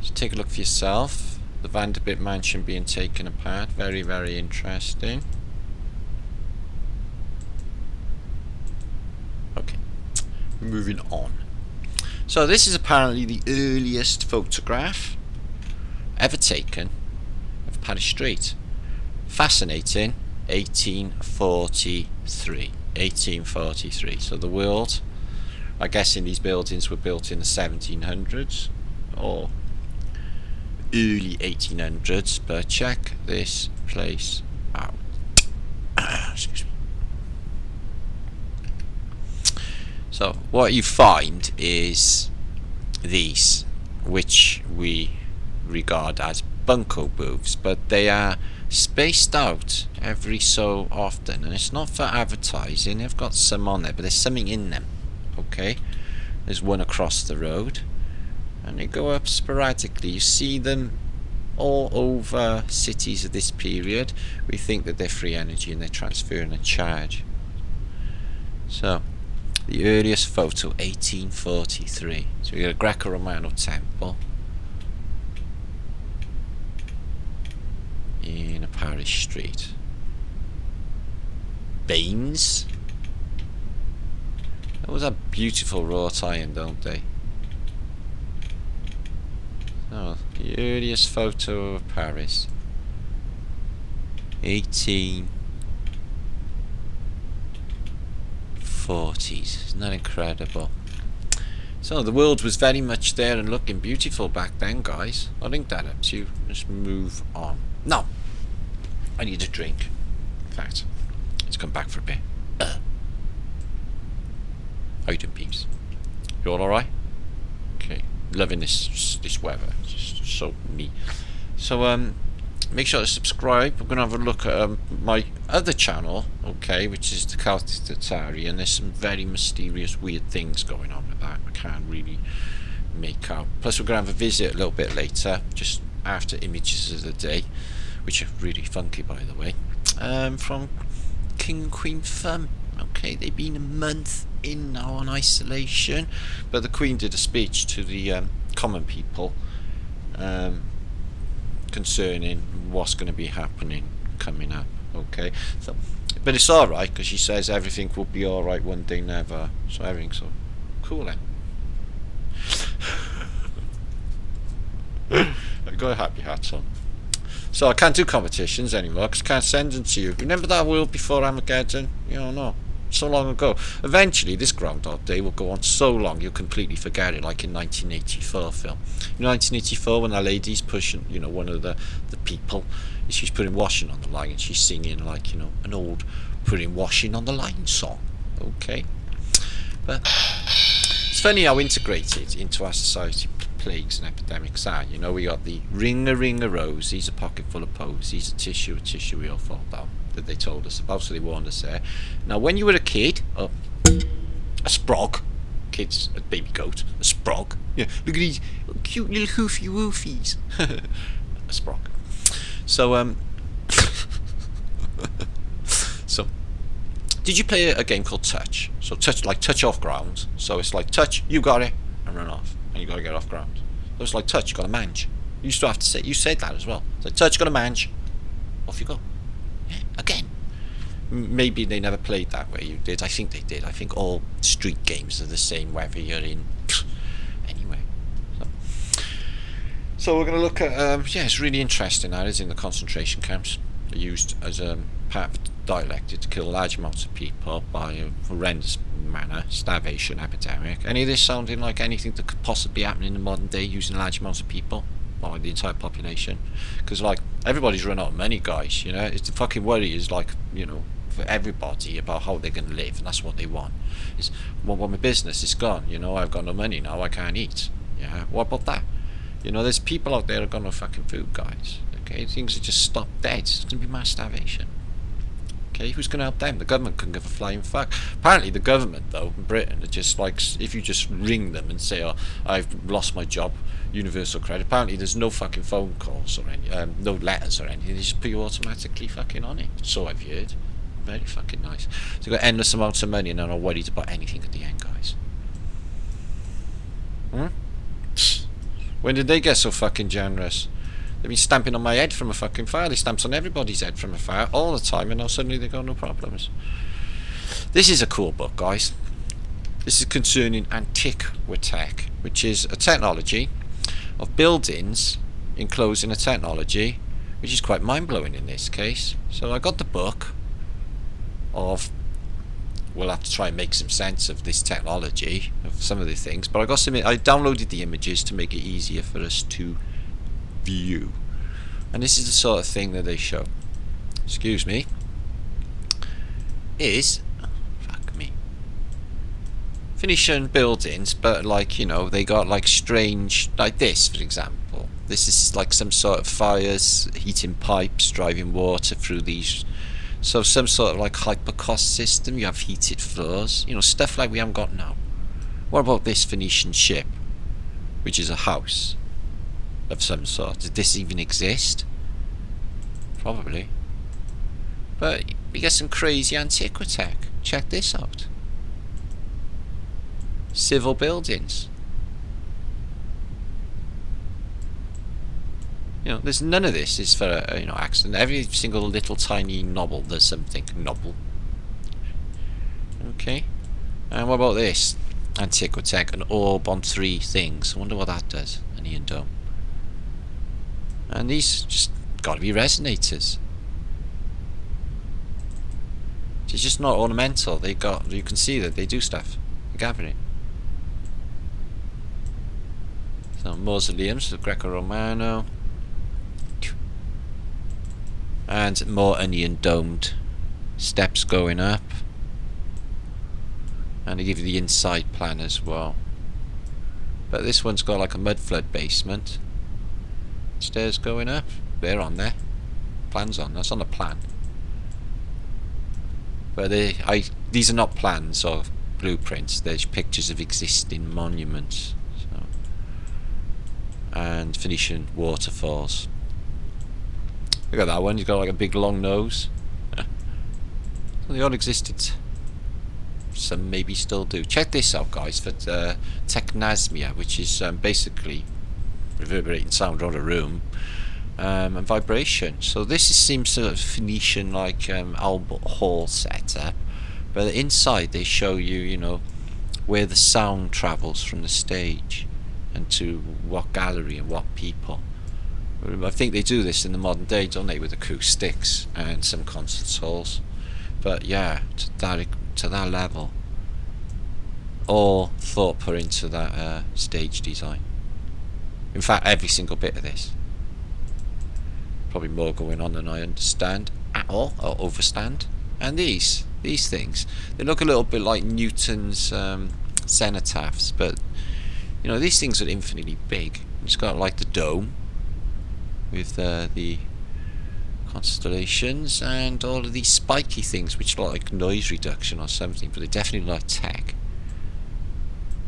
So take a look for yourself. The Vanderbilt mansion being taken apart. Very, very interesting. Okay. Moving on. So this is apparently the earliest photograph ever taken of Paris Street. Fascinating. 1843. So the world, I guess, in these buildings were built in the 1700s or early 1800s. But check this place out. Excuse me. So what you find is these, which we regard as bunko booths, but they are spaced out every so often, and it's not for advertising. They've got some on there, but there's something in them. Okay, there's one across the road, and they go up sporadically. You see them all over cities of this period. We think that they're free energy and they're transferring a charge. So the earliest photo, 1843. So we got a Greco-Romano temple in a Paris street. Beams. That was a beautiful wrought iron, don't they? Oh, the earliest photo of Paris. 1840s. Isn't that incredible? So the world was very much there and looking beautiful back then, guys. I'll link that up to you. Let's move on. Now, I need a drink. In fact, let's come back for a bit. How you doing, peeps? You all alright? Okay, loving this weather. It's just so neat. So make sure to subscribe. We're gonna have a look at my other channel, okay, which is the Tartarian. There's some very mysterious, weird things going on with that. I can't really make out. Plus, we're gonna have a visit a little bit later, just after images of the day, which are really funky, by the way, from King and Queen Thumb. Okay, they've been a month in now on isolation, but the Queen did a speech to the common people concerning what's going to be happening coming up. Okay, so, but it's alright, because she says everything will be alright one day, never. So everything's so cool then. I got a happy hat on. So I can't do competitions anymore because I can't send them to you. Remember that world before Armageddon? You don't know. So long ago. Eventually this Groundhog Day will go on so long you'll completely forget it, like in 1984 film. In 1984 when that lady's pushing, you know, one of the people, she's putting washing on the line and she's singing like, you know, an old putting washing on the line song. Okay. But it's funny how integrated into our society plagues and epidemics are. You know, we got the ring a roses, a pocket full of posies, a tissue we all fall down, that they told us about, so they warned us there. Now when you were a kid, a sprog, kids, a baby goat, a sprog, yeah, look at these cute little hoofy woofies. A sprog. So so did you play a game called Touch? So touch, like touch off grounds. So it's like touch, you got it, and run off. and you got to get off ground. It was like, touch, you got to mange. You used to have to say, you said that as well. It's like, touch, you got to mange. Off you go. Yeah, again. Maybe they never played that way. You did. I think they did. I think all street games are the same, whether you're in. Anyway. So we're going to look at. Yeah, it's really interesting. That is in the concentration camps. They're used as a part of dialectic to kill large amounts of people by a horrendous manner, starvation, epidemic. Any of this sounding like anything that could possibly happen in the modern day using large amounts of people? By the entire population? Because, like, everybody's run out of money, guys, you know? It's the fucking worry is, like, you know, for everybody about how they're going to live, and that's what they want. It's, well, my business is gone, you know, I've got no money now, I can't eat. Yeah, what about that? You know, there's people out there who have got no fucking food, guys. Okay, things are just stopped dead. It's going to be mass starvation. Okay, who's going to help them? The government couldn't give a flying fuck. Apparently the government, though, in Britain, are just like, if you just ring them and say, oh, I've lost my job, universal credit, apparently there's no fucking phone calls or any, no letters or anything, they just put you automatically fucking on it. So I've heard. Very fucking nice. So you've got endless amounts of money and they're not worried about anything at the end, guys. When did they get so fucking generous? They've been stamping on my head from a fucking fire. They stamped on everybody's head from a fire all the time, and now suddenly they've got no problems. This is a cool book, guys. This is concerning antiquitech, which is a technology of buildings enclosing a technology, which is quite mind-blowing in this case. So I got the book of, we'll have to try and make some sense of this technology, of some of the things, but I downloaded the images to make it easier for us to view. And this is the sort of thing that they show. Excuse me. Is, fuck me, Phoenician buildings, but like, you know, they got like strange, like this for example. This is like some sort of fires, heating pipes, driving water through these. So some sort of like hypercost system. You have heated floors, you know, stuff like we haven't got now. What about this Phoenician ship, which is a house of some sort? Did this even exist? Probably. But we get some crazy antiquitech. Check this out. Civil buildings. You know, there's none of this is for you know, accident. Every single little tiny nobble, there's something nobble. Okay. And what about this? Antiquitech, an orb on 3 things. I wonder what that does. An Ian Dome. And these just gotta be resonators. It's just not ornamental. They got, you can see that they do stuff. They're gathering. So mausoleums, the Greco-Romano. And more onion domed steps going up. And they give you the inside plan as well. But this one's got like a mud flood basement. Stairs going up. They're on there. Plans on. That's on the plan. But these are not plans or blueprints. They're pictures of existing monuments. So. And Phoenician waterfalls. Look at that one. He's got like a big long nose. So they all existed. Some maybe still do. Check this out, guys, for technasmia, which is basically reverberating sound around a room and vibration. So this seems sort of Phoenician like Albert Hall setup, but inside they show you, you know, where the sound travels from the stage and to what gallery and what people. I think they do this in the modern day, don't they, with acoustics and some concert halls. But yeah, to that level, all thought put into that stage design. In fact, every single bit of this. Probably more going on than I understand at all, or overstand. And these things, they look a little bit like Newton's cenotaphs, but you know, these things are infinitely big. It's got like the dome with the constellations and all of these spiky things which look like noise reduction or something, but they definitely look like tech.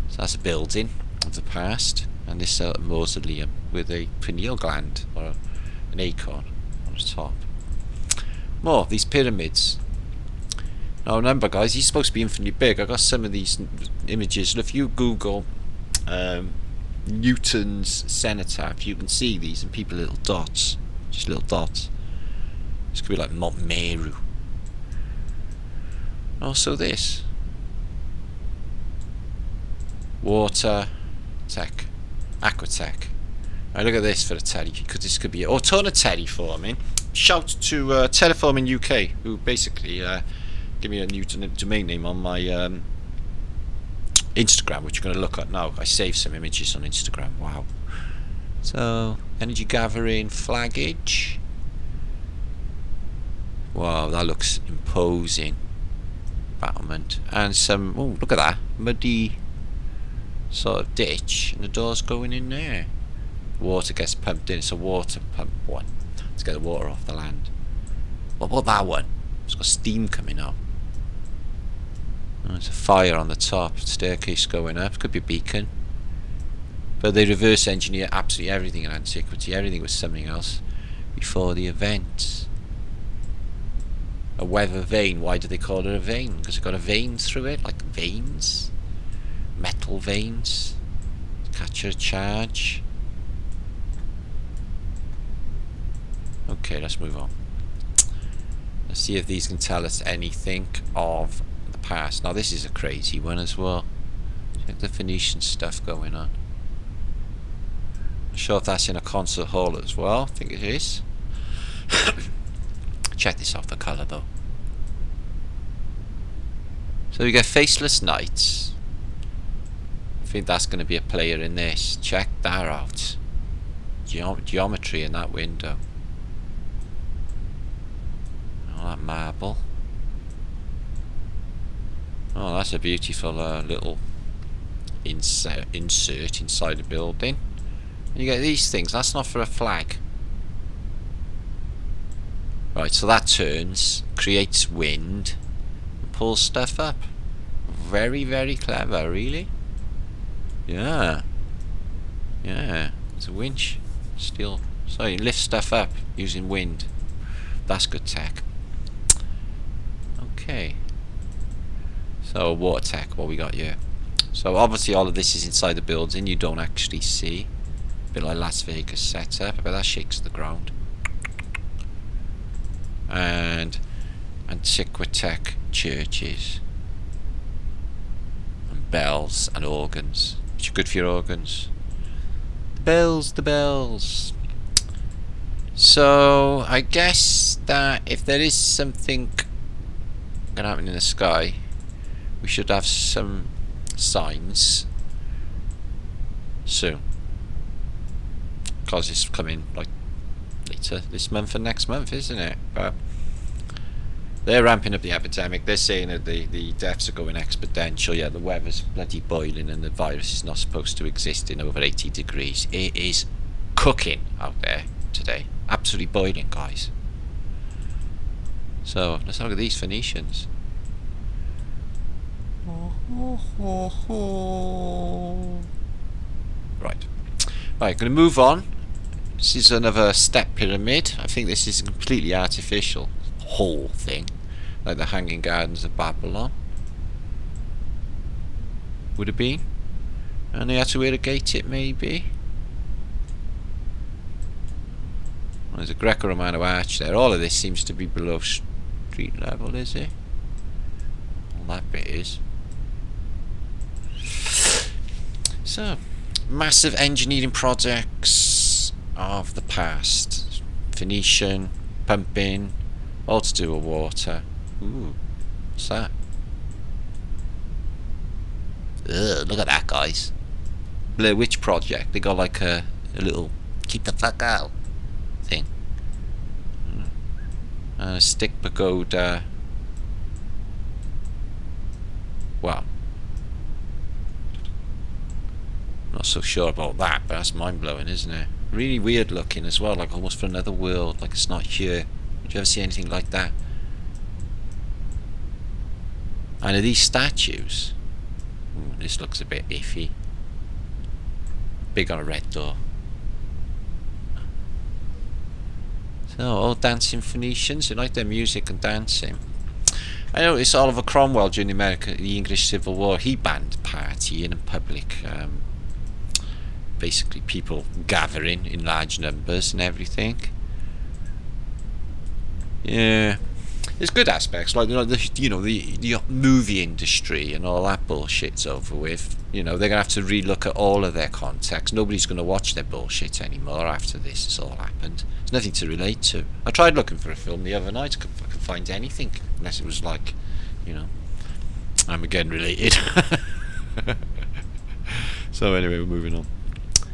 So that's a building of the past, and this mausoleum with a pineal gland or an acorn on the top. More of these pyramids. Now remember, guys, these are supposed to be infinitely big. I got some of these images, and if you Google Newton's cenotaph. You can see these, and people little dots, just little dots. This could be like Mount Meru. Also this water tech, aquatech. Right, look at this for a telly, because this could be a ton of terraforming. Shout to Terraforming UK, who basically give me a new domain name on my Instagram, which you're going to look at now. I saved some images on Instagram. Wow. So energy gathering, flaggage. Wow, that looks imposing. Battlement and some. Oh, look at that muddy sort of ditch, and the door's going in there. Water gets pumped in. It's a water pump one to get the water off the land. What about that one? It's got steam coming up. Oh, there's a fire on the top. Staircase going up. Could be a beacon. But they reverse engineer absolutely everything in antiquity. Everything was something else before the event. A weather vein. Why do they call it a vein? Because it's got a vein through it, like veins, metal veins. Catch a charge. Okay, let's move on. Let's see if these can tell us anything of the past. Now this is a crazy one as well. Check the Phoenician stuff going on. Not sure if that's in a concert hall as well. I think it is. Check this out, the colour though. So we get faceless knights. I think that's going to be a player in this. Check that out. Geometry in that window. Oh, that marble. Oh, that's a beautiful little insert inside the building. And you get these things. That's not for a flag. Right, so that turns, creates wind, and pulls stuff up. Very, very clever, really. Yeah. Yeah, it's a winch. Steel. So you lift stuff up using wind. That's good tech. Okay. So water tech, what we got here. So obviously all of this is inside the building, you don't actually see. A bit like Las Vegas setup, but that shakes the ground. And antiquitech churches and bells and organs, which are good for your organs. The bells. So I guess that if there is something going to happen in the sky, we should have some signs soon, because it's coming like later this month and next month, isn't it? But they're ramping up the epidemic. They're saying that the deaths are going exponential. Yeah, the weather's bloody boiling and the virus is not supposed to exist in over 80 degrees. It is cooking out there today. Absolutely boiling, guys. So let's have a look at these Phoenicians. Right, going to move on. This is another step pyramid. I think this is completely artificial. The whole thing, like the Hanging Gardens of Babylon would have been, and they had to irrigate it, maybe. Well, there's a Greco-Romano arch there. All of this seems to be below street level, is it? Well, that bit is. So, massive engineering projects of the past. Phoenician, pumping, all to do with water. Ooh, what's that? Ugh, look at that, guys. Blair Witch Project. They got like a little keep the fuck out thing. A stick pagoda. Wow. Not so sure about that, but that's mind-blowing, isn't it? Really weird looking as well, like almost from another world, like it's not here. Did you ever see anything like that? And are these statues? Ooh, this looks a bit iffy. Big on a red door. So, all dancing Phoenicians, they like their music and dancing. I noticed Oliver Cromwell during the English Civil War, he banned partying in public basically people gathering in large numbers and everything. Yeah, there's good aspects, like the movie industry and all that bullshit's over with. They're gonna have to relook at all of their context. Nobody's gonna watch their bullshit anymore after this has all happened. There's nothing to relate to. I tried looking for a film the other night. I couldn't fucking find anything unless it was like, Armageddon related. So anyway, we're moving on.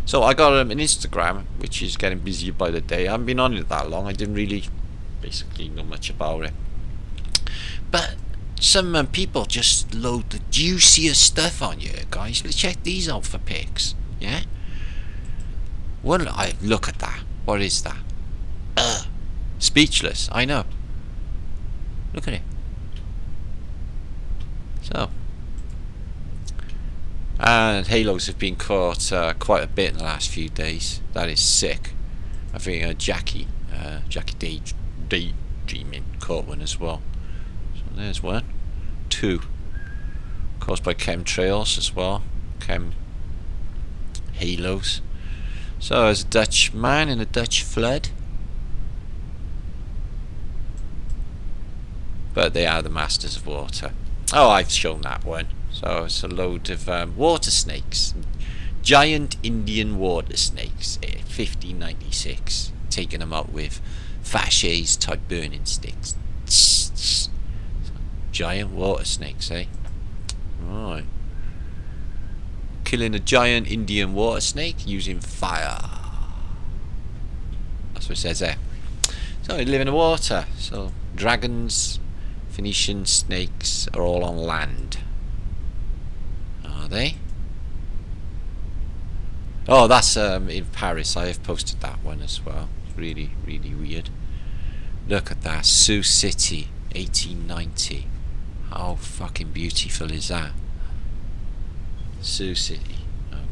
So I got an Instagram, which is getting busier by the day. I haven't been on it that long. I didn't really basically know much about it, but some people just load the juiciest stuff on you guys. Let's check these out for pics. Yeah, look at that. What is that? Speechless. I know. Look at it. So, and halos have been caught quite a bit in the last few days. That is sick. I think Jackie Daydreaming caught one as well. So there's one. 2 caused by chemtrails as well. Chem halos. So there's a Dutch man in a Dutch flood, but they are the masters of water. Oh, I've shown that one. So it's a load of water snakes, giant Indian water snakes, 1596, taking them out with Faches type burning sticks. Giant water snakes, eh? Right. Killing a giant Indian water snake using fire. That's what it says there. So they live in the water. So dragons, Phoenician snakes are all on land. Are they? Oh, that's in Paris. I have posted that one as well. Really, really weird. Look at that. Sioux City, 1890. How fucking beautiful is that? Sioux City.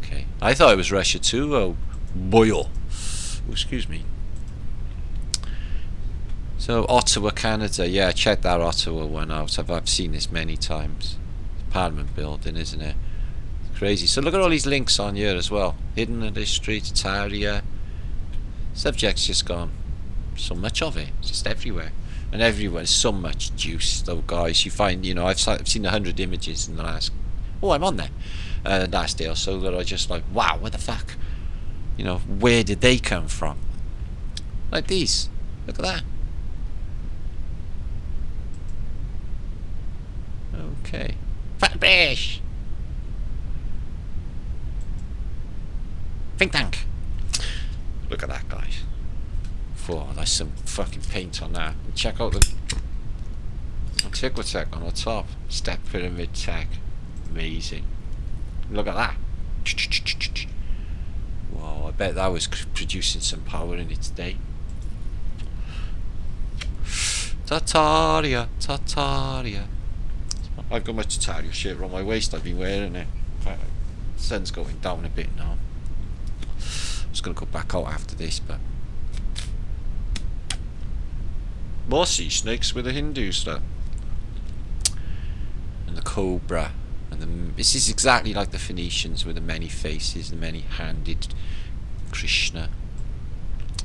Okay. I thought it was Russia too. Oh, boy. Oh, excuse me. So, Ottawa, Canada. Yeah, check that Ottawa one out. I've seen this many times. Parliament building, isn't it? Crazy. So look at all these links on here as well. Hidden in history, Tartarian. Subject's just gone. So much of it. It's just everywhere. And everywhere. There's so much juice though, guys. You find, I've seen 100 images in the last... Oh, I'm on there. Last day or so that I just like, wow, what the fuck? Where did they come from? Like these. Look at that. Okay. Flatterday. Think tank. Look at that, guys. Oh, that's some fucking paint on that. And check out the antiquitech on the top. Step pyramid tech. Amazing. Look at that. Whoa, I bet that was producing some power in its day. Tartarian. I've got my Tartarian shirt around my waist. I've been wearing it. The sun's going down a bit now. I'm just going to go back out after this, but... More sea snakes with the Hindus, though. And the cobra. And this is exactly like the Phoenicians with the many faces, the many-handed Krishna.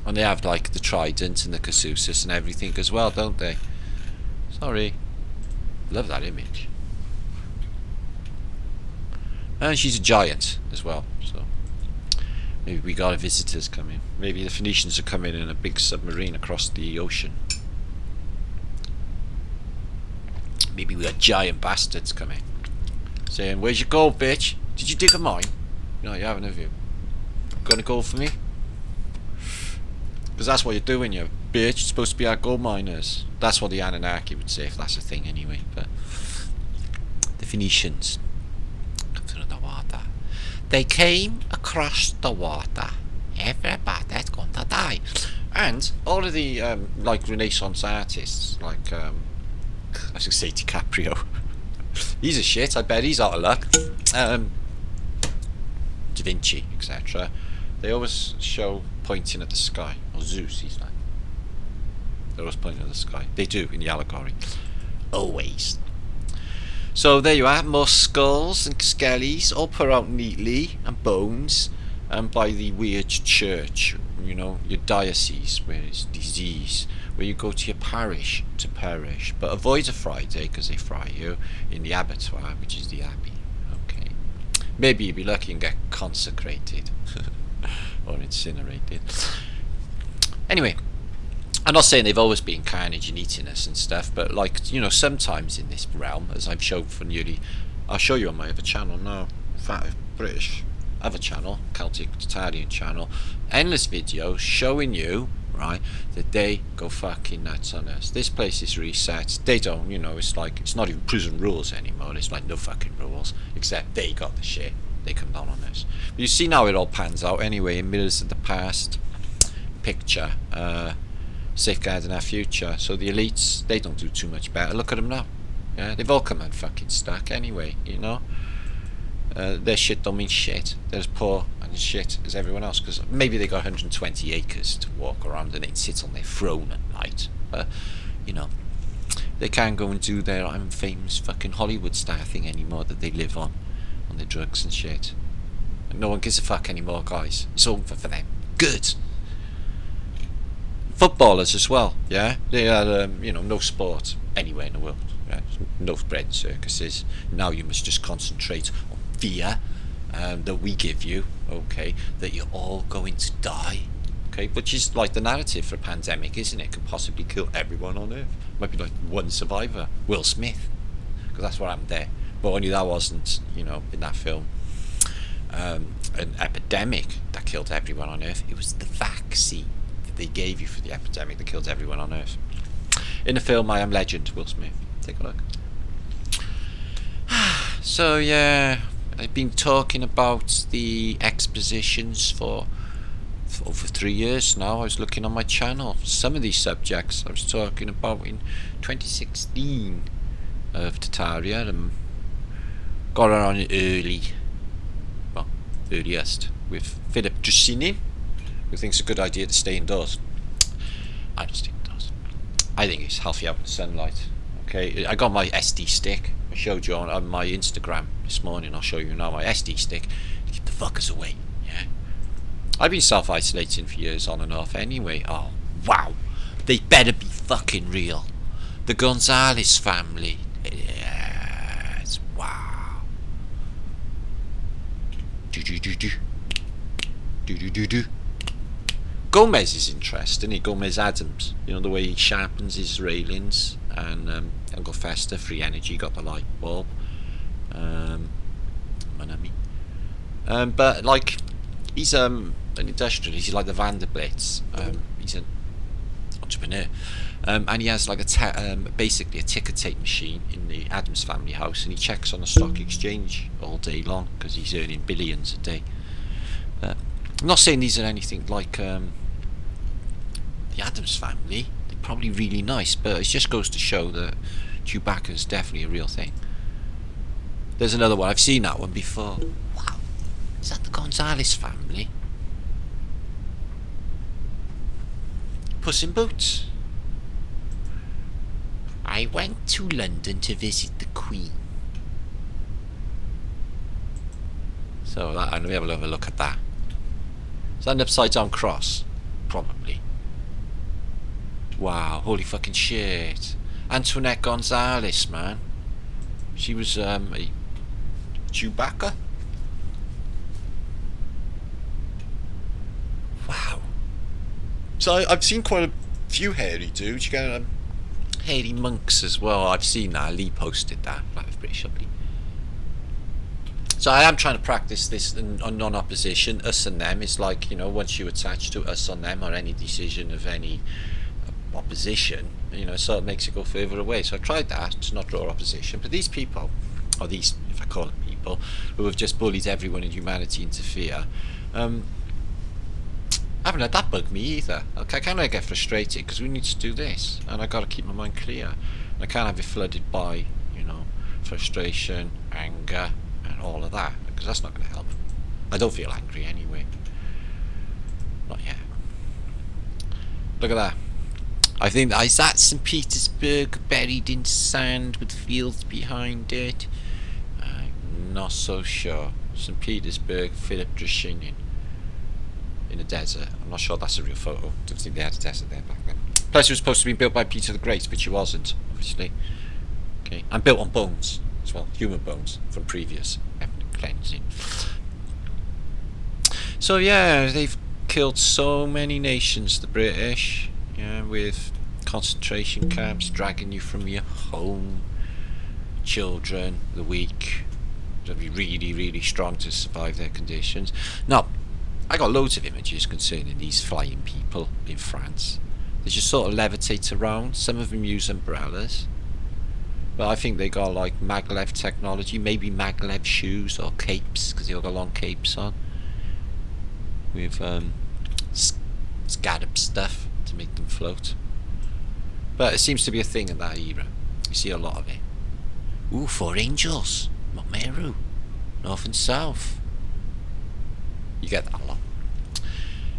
And they have like the trident and the caduceus and everything as well, don't they? Sorry. Love that image. And she's a giant as well, so maybe we got visitors coming. Maybe the Phoenicians are coming in a big submarine across the ocean. Maybe we got giant bastards coming, saying, "Where's your gold, bitch? Did you dig a mine?" No, you haven't, have you? Got a gold for me? Because that's what you're doing, you bitch. You're supposed to be our gold miners. That's what the Anunnaki would say, if that's a thing anyway. But the Phoenicians come through the water. They came across the water. Everybody's going to die. And all of the like Renaissance artists, like I was going to say DiCaprio. He's a shit. I bet he's out of luck. Da Vinci, etc. They always show pointing at the sky. Or Zeus, he's like. They're always pointing at the sky. They do in the allegory. Always. So there you are. More skulls and skellies all put out neatly, and bones. by the weird church, you know, your diocese where it's disease, where you go to your parish to perish, but avoid a Friday because they fry you in the abattoir, which is the abbey. Okay, maybe you'd be lucky and get consecrated or incinerated. Anyway, I'm not saying they've always been carnage and eating us and stuff, but like, you know, sometimes in this realm, as I've shown for nearly, I'll show you on my other channel now, Fat British other channel, Celtic Tartarian channel, endless videos showing you, right, that they go fucking nuts on us. This place is reset. They don't, you know, it's like, it's not even prison rules anymore. It's like no fucking rules, except they got the shit. They come down on us. But you see now it all pans out anyway, in mirrors of the past picture, safeguarding our future. So the elites, they don't do too much better. Look at them now. Yeah, they've all come out fucking stuck anyway, you know. Their shit don't mean shit. They're as poor and shit as everyone else, because maybe they got 120 acres to walk around and they can sit on their throne at night. But, you know, they can't go and do their I'm famous fucking Hollywood star thing anymore that they live on their drugs and shit. And no one gives a fuck anymore, guys. It's over for them. Good. Footballers as well, yeah? They are, you know, no sport anywhere in the world. Yeah? No bread and circuses. Now you must just concentrate on fear that we give you, okay, that you're all going to die, okay, which is like the narrative for a pandemic, isn't it? Could possibly kill everyone on Earth. Might be like one survivor, Will Smith, because that's what happened there. But only that wasn't, you know, in that film, an epidemic that killed everyone on Earth. It was the vaccine that they gave you for the epidemic that killed everyone on Earth. In the film I Am Legend, Will Smith. Take a look. So yeah, I've been talking about the expositions for over 3 years now. I was looking on my channel. Some of these subjects I was talking about in 2016 of Tartaria, and got on earliest with Philip Drusinin, who thinks it's a good idea to stay indoors. I don't stay indoors. I think it's healthy out in the sunlight. Okay, I got my SD stick. I showed you on my Instagram this morning. I'll show you now my SD stick. Keep the fuckers away. Yeah. I've been self-isolating for years on and off anyway. Oh, wow. They better be fucking real. The Gonzalez family. Yes. Wow. Do. Gomez is interesting. Gomez Adams. You know, the way he sharpens his railings. And Uncle Fester, free energy, got the light bulb. But like, he's an industrialist. He's like the Vanderbilts. He's an entrepreneur, and he has like basically a ticker tape machine in the Adams family house, and he checks on the stock exchange all day long because he's earning billions a day. I'm not saying these are anything like the Adams family. Probably really nice, but it just goes to show that Chewbacca is definitely a real thing. There's another one. I've seen that one before. Wow, is that the Gonzalez family? Puss in Boots. I went to London to visit the Queen. So that, and we have a look at that. Is that an upside down cross? Probably. Wow, holy fucking shit. Antoinette Gonzalez, man. She was a Chewbacca? Wow. So I've seen quite a few hairy dudes. You got hairy monks as well. I've seen that. Lee posted that. That was pretty shovely. So I am trying to practice this on non-opposition. Us and them is like, you know, once you attach to us on them or any decision of any opposition, you know, so it makes it go further away. So I tried that to not draw opposition, but these people, or these, if I call them people, who have just bullied everyone in humanity into fear, I haven't let that bug me either. Okay, I kind of get frustrated because we need to do this, and I got to keep my mind clear. I can't have it flooded by, you know, frustration, anger, and all of that, because that's not going to help. I don't feel angry anyway. Not yet. Look at that. I think is that St. Petersburg buried in sand with fields behind it? I'm not so sure. St. Petersburg, Philip Drusinin. in a desert. I'm not sure that's a real photo. Don't think they had a desert there back then. Plus, it was supposed to be built by Peter the Great, but she wasn't, obviously. Okay, and built on bones as well, human bones from previous ethnic cleansing. So yeah, they've killed so many nations, the British, yeah, with concentration camps, dragging you from your home, children, the weak. To be really, really strong to survive their conditions. Now, I got loads of images concerning these flying people in France. They just sort of levitate around. Some of them use umbrellas, but I think they got like maglev technology, maybe maglev shoes or capes, because they all got long capes on with scallop stuff to make them float. But it seems to be a thing in that era. You see a lot of it. Ooh, 4 angels. Meru, north and south. You get that a lot.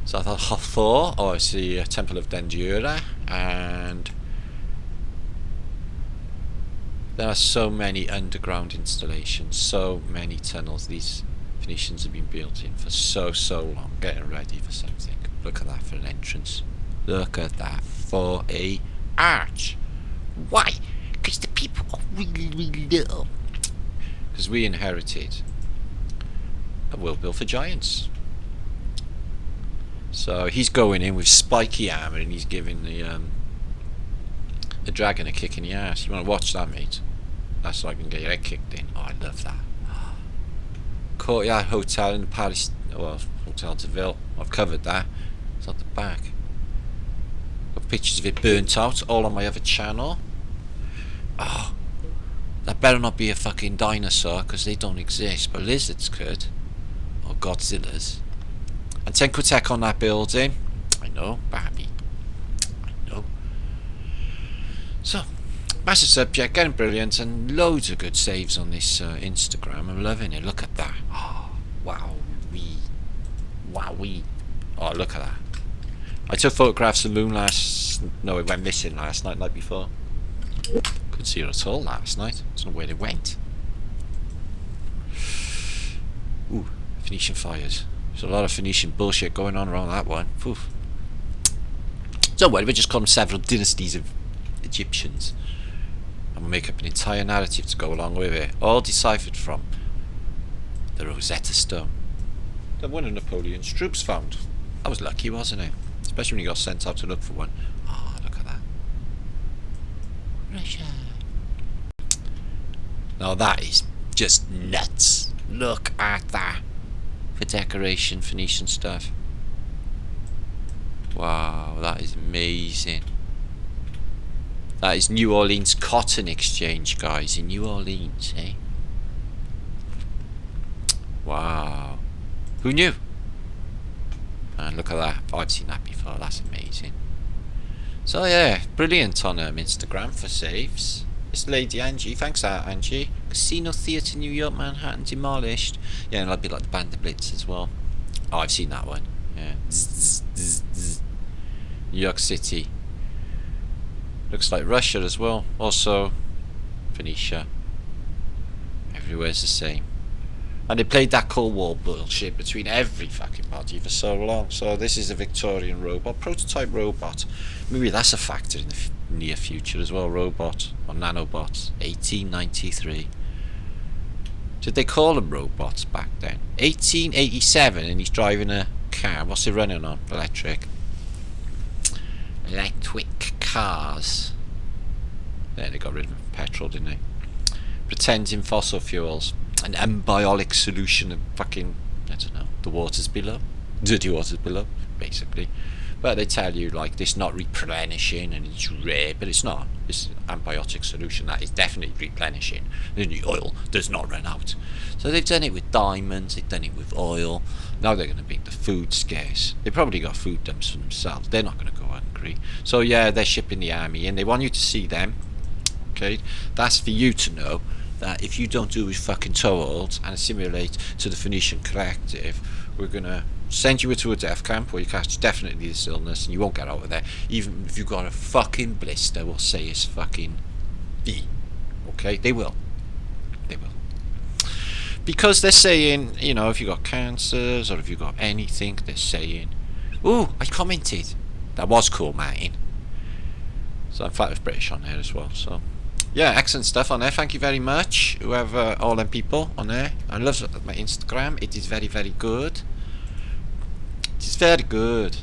So I thought Hathor, I see Temple of Dendura, and there are so many underground installations, so many tunnels. These Phoenicians have been built in for so long, getting ready for something. Look at that for an entrance. Look at that for a arch. Why? Because the people are really little. Because we inherited a world built for giants. So he's going in with spiky armor and he's giving the dragon a kick in the ass. You want to watch that, mate? That's so I can get your head kicked in. Oh, I love that. Courtyard Hotel in the Paris, well, Hotel de Ville. I've covered that. It's at the back. Got pictures of it burnt out, all on my other channel. Oh. That better not be a fucking dinosaur, because they don't exist, but lizards could. Or Godzillas. Antiquitech on that building. I know, Barbie. I know. So, massive subject, getting brilliant, and loads of good saves on this Instagram. I'm loving it. Look at that. Oh, wow-wee. Wow-wee. Oh, look at that. I took photographs of the moon no, it went missing last night before. Couldn't see her at all last night. I don't know where they went. Ooh, Phoenician fires. There's a lot of Phoenician bullshit going on around that one. Oof. Don't worry, we just call them several dynasties of Egyptians. And we'll make up an entire narrative to go along with it. All deciphered from the Rosetta Stone. That one of Napoleon's troops found. That was lucky, wasn't it? Especially when he got sent out to look for one. Oh, look at that. Russia. Now that is just nuts. Look at that. For decoration, Phoenician stuff. Wow, that is amazing. That is New Orleans Cotton Exchange, guys, in New Orleans, eh? Wow. Who knew? And look at that. I've seen that before. That's amazing. So yeah, brilliant on Instagram for saves. It's Lady Angie. Thanks, Angie. Casino Theatre, New York, Manhattan, demolished. Yeah, and I'd be like the Band of Blitz as well. Oh, I've seen that one. Yeah. Zzz, zzz, zzz. New York City. Looks like Russia as well. Also, Phoenicia. Everywhere's the same. And they played that Cold War bullshit between every fucking party for so long. So this is a Victorian robot, prototype robot. Maybe that's a factor in the near future as well. Robot or nanobots. 1893. Did they call them robots back then? 1887, and he's driving a car. What's he running on? Electric cars. There, they got rid of petrol, didn't they? Pretending fossil fuels. An embryonic solution of fucking, I don't know, the waters below. Dirty waters below, basically. But they tell you, like, this not replenishing and it's rare, but it's not. It's an ambiotic solution that is definitely replenishing. The oil does not run out. So they've done it with diamonds, they've done it with oil. Now they're going to make the food scarce. They probably got food dumps for themselves. They're not going to go hungry. So yeah, they're shipping the army in. They want you to see them. Okay, that's for you to know that if you don't do as fucking told and assimilate to the Phoenician collective, we're going to send you to a death camp where you catch definitely this illness and you won't get out of there. Even if you've got a fucking blister, we'll say it's fucking B. Okay? They will. They will. Because they're saying, you know, if you've got cancers or if you've got anything, they're saying Ooh, I commented. That was cool, Martin. So I'm Flat Earth British on there as well. So yeah, excellent stuff on there. Thank you very much, whoever, all them people on there. I love my Instagram. It is very, very good. It is very good.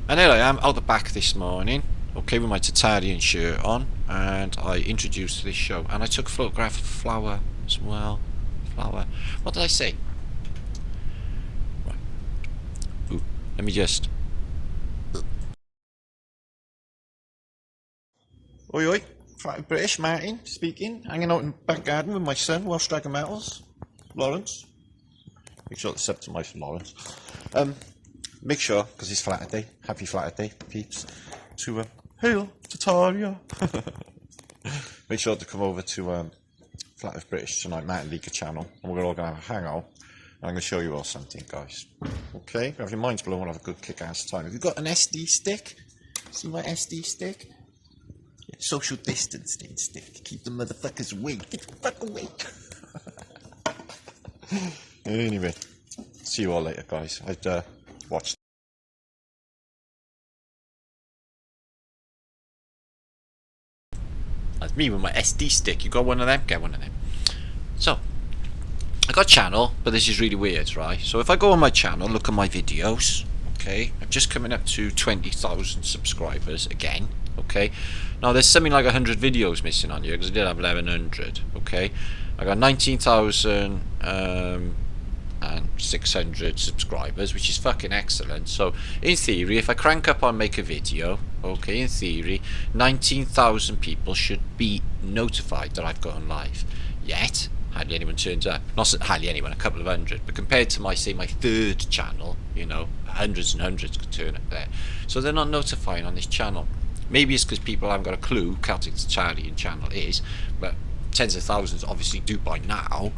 And here I am out the back this morning, okay, with my Tartarian shirt on, and I introduced this show, and I took a photograph of flower as well. Flower. What did I say? Right. Ooh, let me just. Oi oi, Flat British Martin speaking, hanging out in the back garden with my son, Welsh Dragon Metals, Lawrence. Make sure it's up to my Lawrence. Make sure, because it's Flatterday, happy Flatterday, peeps, to hail Tartarian. Make sure to come over to Flat Earth British tonight, Matt and Leedtke channel, and we're all going to have a hangout. And I'm going to show you all something, guys. Okay, have your minds blown, we'll have a good kick-ass time. Have you got an SD stick? See my SD stick? Yeah, social distancing stick. Keep the motherfuckers awake. Get the fuck awake. Anyway, see you all later, guys. I'd watch. That's me with my SD stick. You got one of them? Get one of them. So, I got a channel, but this is really weird, right? So if I go on my channel, look at my videos, okay? I'm just coming up to 20,000 subscribers again, okay? Now there's something like 100 videos missing on here, because I did have 1100, okay? I got 19,000 and 600 subscribers, which is fucking excellent. So in theory, if I crank up on make a video, okay, in theory 19,000 people should be notified that I've gone live. Yet hardly anyone turns up. Not hardly anyone, a couple of hundred, but compared to my, say, my third channel, you know, hundreds and hundreds could turn up there. So they're not notifying on this channel. Maybe it's because people haven't got a clue who Celtic Tartarian channel is, but tens of thousands obviously do by now.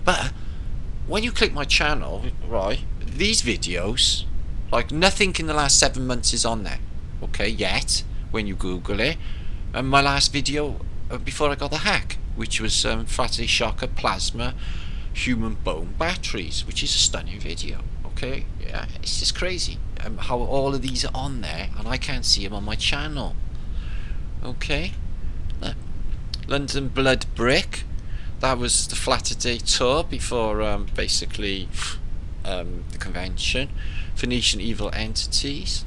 But when you click my channel, right, these videos, like nothing in the last 7 months is on there, okay, yet, when you Google it. And my last video, before I got the hack, which was Flatterday Shocker Plasma Human Bone Batteries, which is a stunning video, okay, yeah, it's just crazy how all of these are on there, and I can't see them on my channel, okay. London Blood Brick, that was the Flatterday tour before basically the convention. Phoenician Evil Entities,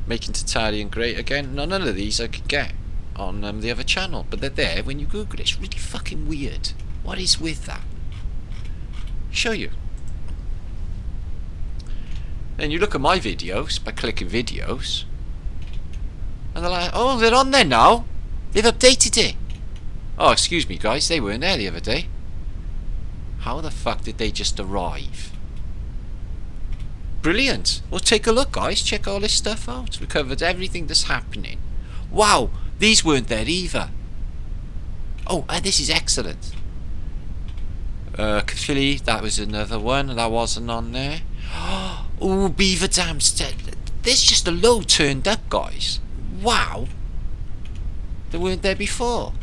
Making Tartarian Great Again. None of these I could get on the other channel, but they're there when you Google it. It's really fucking weird. What is with that? Show you. Then you look at my videos by clicking videos, and they're like, oh, they're on there now. They've updated it. Oh, excuse me, guys, they weren't there the other day. How the fuck did they just arrive? Brilliant. Well, take a look, guys. Check all this stuff out. We covered everything that's happening. Wow, these weren't there either. Oh, and this is excellent. Philly, that was another one. That wasn't on there. Oh, Beaver Dams. There's just a load turned up, guys. Wow. They weren't there before.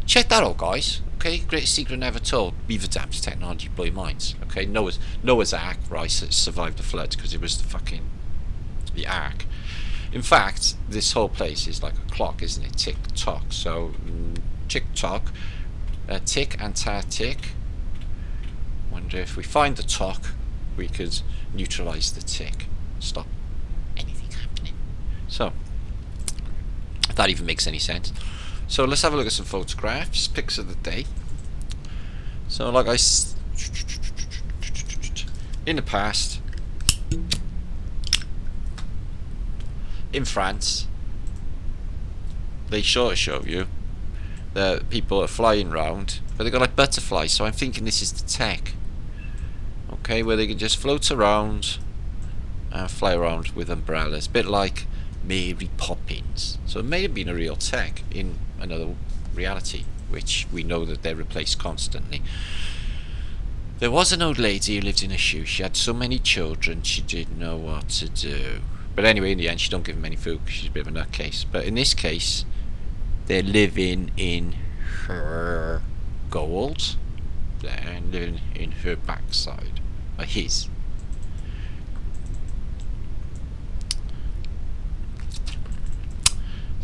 Check that out, guys. Okay, greatest secret never told. Beaver Dams technology blow your minds. Okay, Noah's Ark, right, survived the flood because it was the Ark. In fact, this whole place is like a clock, isn't it? Tick tock. So tick tock, tick and tick. Wonder if we find the tock, we could neutralize the tick, stop anything happening. So if that even makes any sense. So let's have a look at some photographs, pics of the day. So like in the past, in France, they sort of show you that people are flying around, but they've got like butterflies, so I'm thinking this is the tech. Okay, where they can just float around and fly around with umbrellas, a bit like Mary Poppins. So it may have been a real tech in another reality, which we know that they're replaced constantly. There was an old lady who lived in a shoe. She had so many children she didn't know what to do. But anyway, in the end, she don't give them any food because she's a bit of a nutcase. But in this case, they're living in her gold. They're living in her backside. Or his.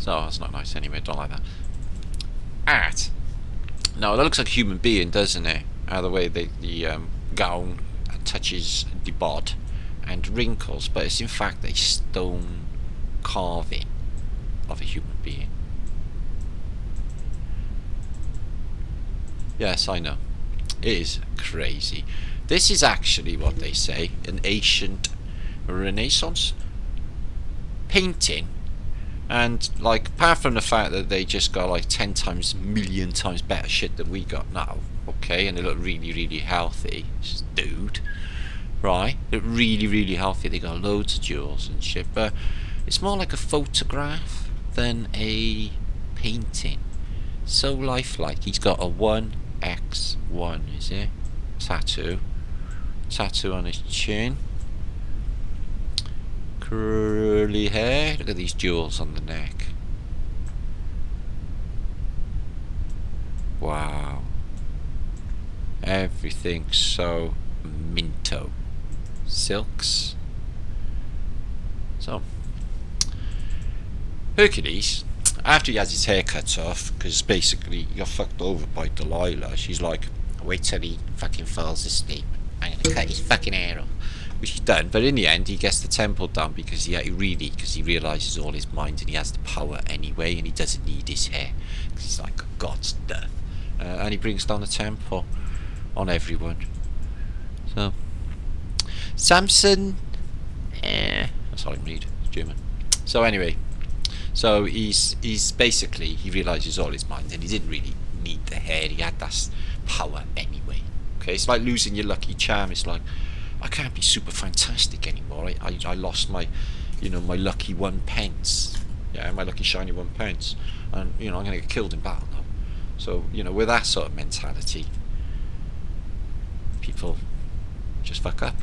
So that's not nice anyway, don't like that. Art. Now that looks like a human being, doesn't it? The way the gown touches the bod and wrinkles, but it's in fact a stone carving of a human being. Yes, I know. It is crazy. This is actually what they say, an ancient Renaissance painting. And like, apart from the fact that they just got like 10 times, million times better shit than we got now, okay, and they look really, really healthy, dude, right? They look really, really healthy. They got loads of jewels and shit, but it's more like a photograph than a painting. So lifelike. He's got a 1x1, is it? Tattoo on his chin. Curly hair. Look at these jewels on the neck. Wow. Everything's so minto. Silks. So Hercules, after he has his hair cut off, because basically he got fucked over by Delilah, she's like, wait till he fucking falls asleep, I'm gonna cut his fucking hair off. Which he's done, but in the end he gets the temple done because he realises all his mind and he has the power anyway, and he doesn't need his hair because he's like God's death, and he brings down the temple on everyone. So Samson, that's all I read. It's German. So anyway, so he's basically, he realises all his mind and he didn't really need the hair. He had that power anyway. Okay, it's like losing your lucky charm. It's like, I can't be super fantastic anymore. I lost my, my lucky 1 pence. Yeah, my lucky shiny 1 pence. And, I'm going to get killed in battle now. So, with that sort of mentality, people just fuck up.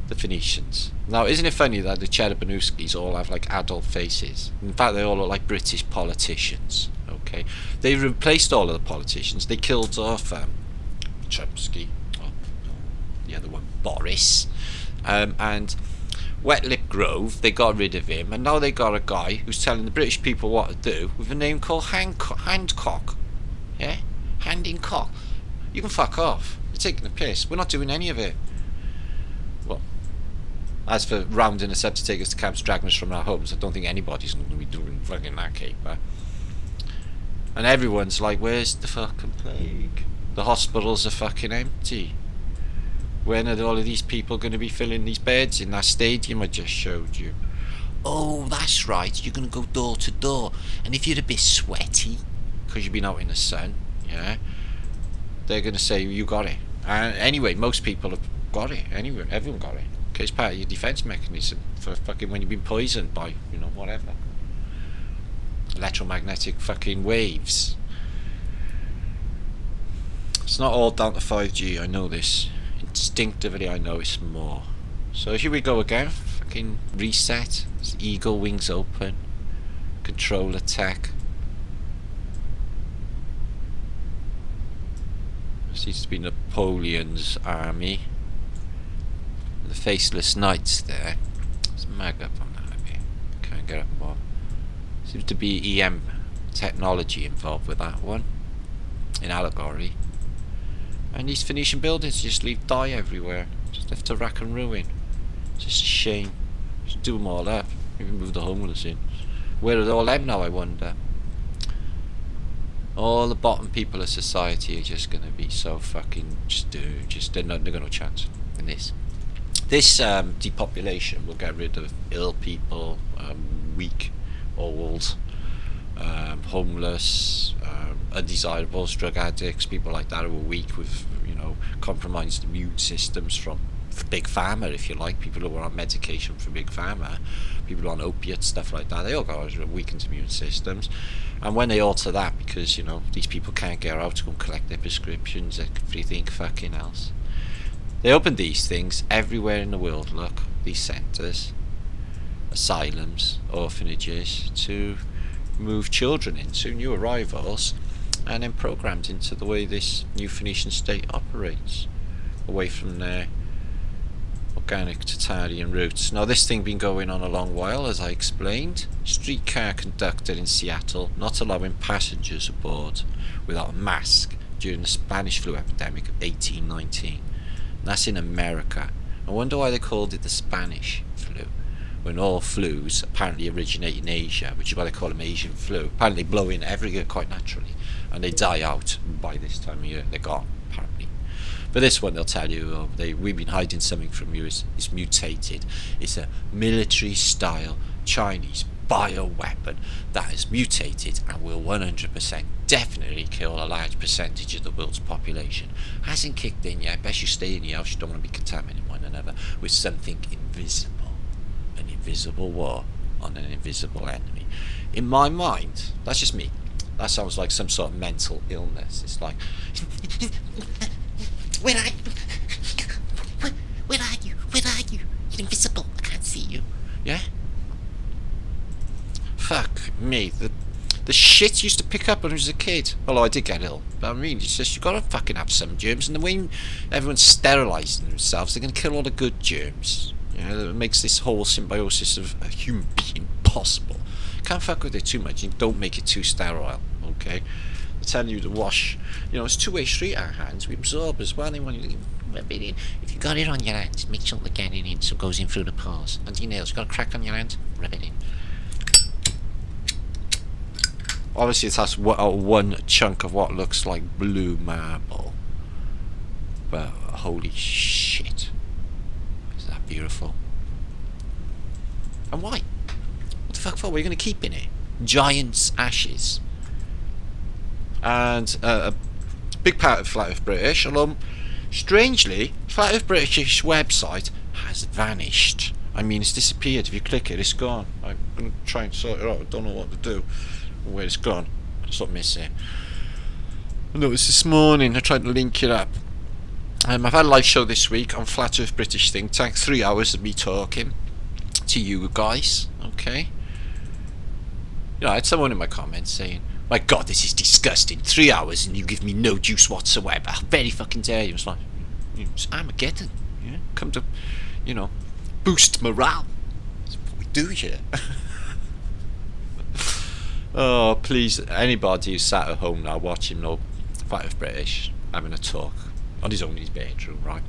The Phoenicians. Now, isn't it funny that the Cherepanouskis all have, like, adult faces? In fact, they all look like British politicians. Okay? They replaced all of the politicians. They killed off Chomsky. The other one, Boris, and Wet Lip Grove, they got rid of him, and now they got a guy who's telling the British people what to do with a name called Handcock. Yeah? Hand in cock. You can fuck off. You're taking the piss. We're not doing any of it. Well, as for rounding us up to take us to camps, dragging us from our homes, I don't think anybody's going to be doing fucking that caper. And everyone's like, where's the fucking plague? The hospitals are fucking empty. When are all of these people going to be filling these beds in that stadium I just showed you? Oh, that's right, you're going to go door to door. And if you're a bit sweaty, because you've been out in the sun, yeah, they're going to say, you got it. And anyway, most people have got it. Anyway, everyone got it. Okay, it's part of your defence mechanism for fucking when you've been poisoned by, whatever. Electromagnetic fucking waves. It's not all down to 5G, I know this. Instinctively I know it's more. So here we go again. Fucking reset. Eagle wings open. Control attack. Seems to be Napoleon's army. The faceless knights there. Let's mag up on that a bit. Can't get up more. Seems to be EM technology involved with that one. In allegory. And these Phoenician buildings just leave dye everywhere. Just left to rack and ruin. It's just a shame. Just do them all up. Maybe move the homeless in. Where are all them now, I wonder? All the bottom people of society are just going to be so fucking... they're got no chance in this. This depopulation will get rid of ill people, weak, old, homeless, undesirables, drug addicts, people like that who are weak with, compromised immune systems from big pharma, if you like, people who are on medication from big pharma, people on opiates, stuff like that. They all got weakened immune systems, and when they alter that, because these people can't get out to go and collect their prescriptions, everything fucking else. They opened these things everywhere in the world. Look, these centres, asylums, orphanages, to move children into new arrivals and then programmed into the way this new Phoenician state operates, away from their organic Tartarian roots. Now this thing been going on a long while, as I explained. Streetcar conductor in Seattle not allowing passengers aboard without a mask during the Spanish flu epidemic of 1819. That's in America. I wonder why they called it the Spanish flu, when all flus apparently originate in Asia, which is why they call them Asian flu. Apparently they blow in every year quite naturally, and they die out by this time of year. They're gone, apparently. But this one, they'll tell you, we've been hiding something from you. It's mutated. It's a military-style Chinese bioweapon that is mutated and will 100% definitely kill a large percentage of the world's population. Hasn't kicked in yet. Best you stay in your house. You don't want to be contaminating one another with something invisible. An invisible war on an invisible enemy. In my mind, that's just me. That sounds like some sort of mental illness. It's like, where are you? Where are you? Where are you? You're invisible. I can't see you. Yeah? Fuck me. The shit used to pick up when I was a kid. Although I did get ill. But I mean, it's just, you gotta fucking have some germs. And the way everyone's sterilising themselves, they're gonna kill all the good germs. You know, that makes this whole symbiosis of a human being possible. Can't fuck with it too much. You don't make it too sterile. Okay? They're telling you to wash. You know, it's two-way street, our hands. We absorb as well. They want you to rub it in. If you got it on your hands, make sure they're getting in so it goes in through the pores. And your nails, you got a crack on your hand, rub it in. Obviously, it has one chunk of what looks like blue marble. But holy shit. Is that beautiful? And why? What the fuck for? What are you going to keep in it? Giant's ashes. And a big part of Flat Earth British, although strangely, Flat Earth British website has vanished. I mean, it's disappeared. If you click it, it's gone. I'm going to try and sort it out. I don't know what to do. Where it's gone. I just don't miss it. I noticed this morning, I tried to link it up. I've had a live show this week on Flat Earth British Think Tank. 3 hours of me talking to you guys. Okay. You know, I had someone in my comments saying, my god, this is disgusting. 3 hours and you give me no juice whatsoever. How very fucking dare you. It's like, it's Armageddon. Yeah? Come to, you know, boost morale. That's what we do here. Oh, please, anybody who's sat at home now watching no Flat Earth British having a talk on his own in his bedroom, right?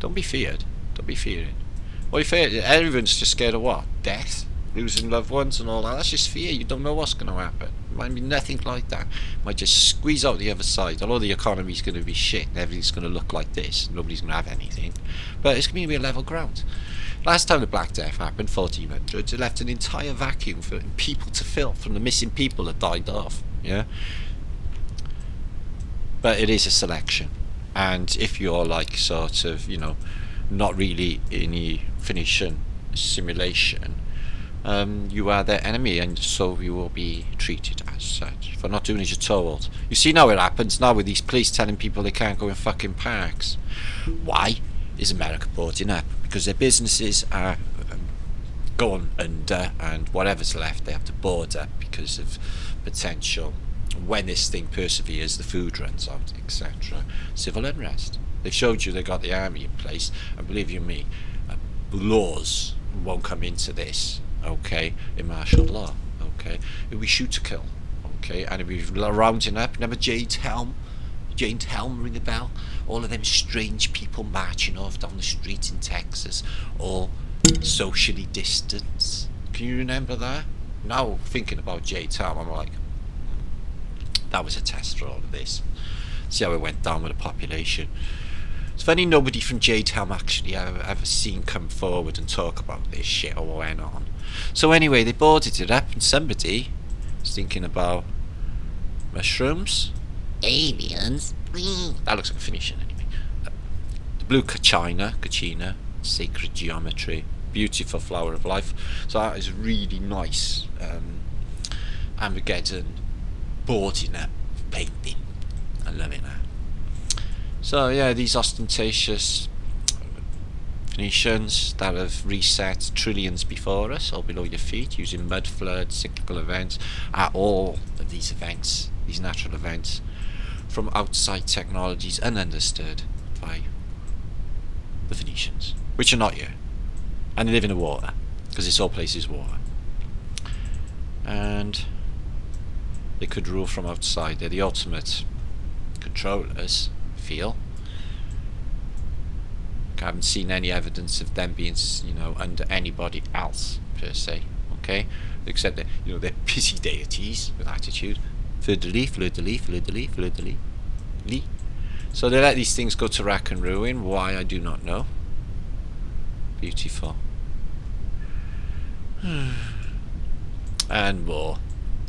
Don't be feared. Don't be fearing. What are you feared? Everyone's just scared of what? Death? Losing loved ones and all that? That's just fear. You don't know what's going to happen. It might be nothing like that. It might just squeeze out the other side. Although the economy's going to be shit and everything's going to look like this. Nobody's going to have anything. But it's going to be a level ground. Last time the Black Death happened, 1400s, it left an entire vacuum for people to fill from the missing people that died off. Yeah? But it is a selection. And if you're like sort of, you know, not really in a Phoenician simulation, you are their enemy, and so you will be treated as such for not doing as you're told. You see now it happens now with these police telling people they can't go in fucking parks. Why is America boarding up? Because their businesses are going under, and whatever's left they have to board up because of potential, when this thing perseveres, the food runs out, etc. Civil unrest. They've showed you they got the army in place, and believe you me, laws won't come into this. Okay, in martial law. Okay, it'll be shoot to kill. Okay, and it'll be rounding up. Remember Jade Helm? Jade Helm, ring the bell? All of them strange people marching off down the street in Texas, all socially distanced. Can you remember that? Now thinking about Jade Helm, I'm like, that was a test for all of this. See how it went down with the population. It's funny nobody from Jade Helm actually I've ever seen come forward and talk about this shit or what went on. So anyway, they boarded it up, and somebody was thinking about mushrooms, aliens. That looks like a Phoenician anyway. The blue kachina, sacred geometry, beautiful flower of life. So that is really nice. Armageddon boarding up painting. I love it now. So yeah, these ostentatious Phoenicians that have reset trillions before us or below your feet using mud floods, cyclical events, are all of these events, these natural events, from outside technologies ununderstood by the Phoenicians. which are not you, and they live in the water, because this whole place is water. And they could rule from outside. They're the ultimate controllers, I feel. I haven't seen any evidence of them being, you know, under anybody else per se. Okay, except that, you know, they're busy deities with attitude. Fleur-de-lis. So they let these things go to rack and ruin. Why, I do not know. Beautiful. And more.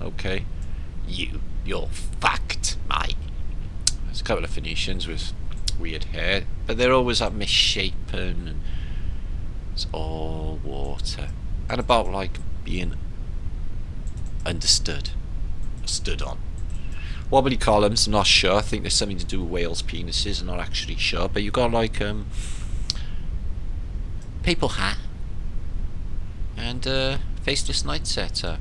Okay. You're fucked, mate. There's a couple of Phoenicians with weird hair, but they're always like misshapen, and it's all water. And about like being understood, or stood on. Wobbly columns, not sure. I think there's something to do with whales' penises. I'm not actually sure. But you've got like people hat and faceless night setup.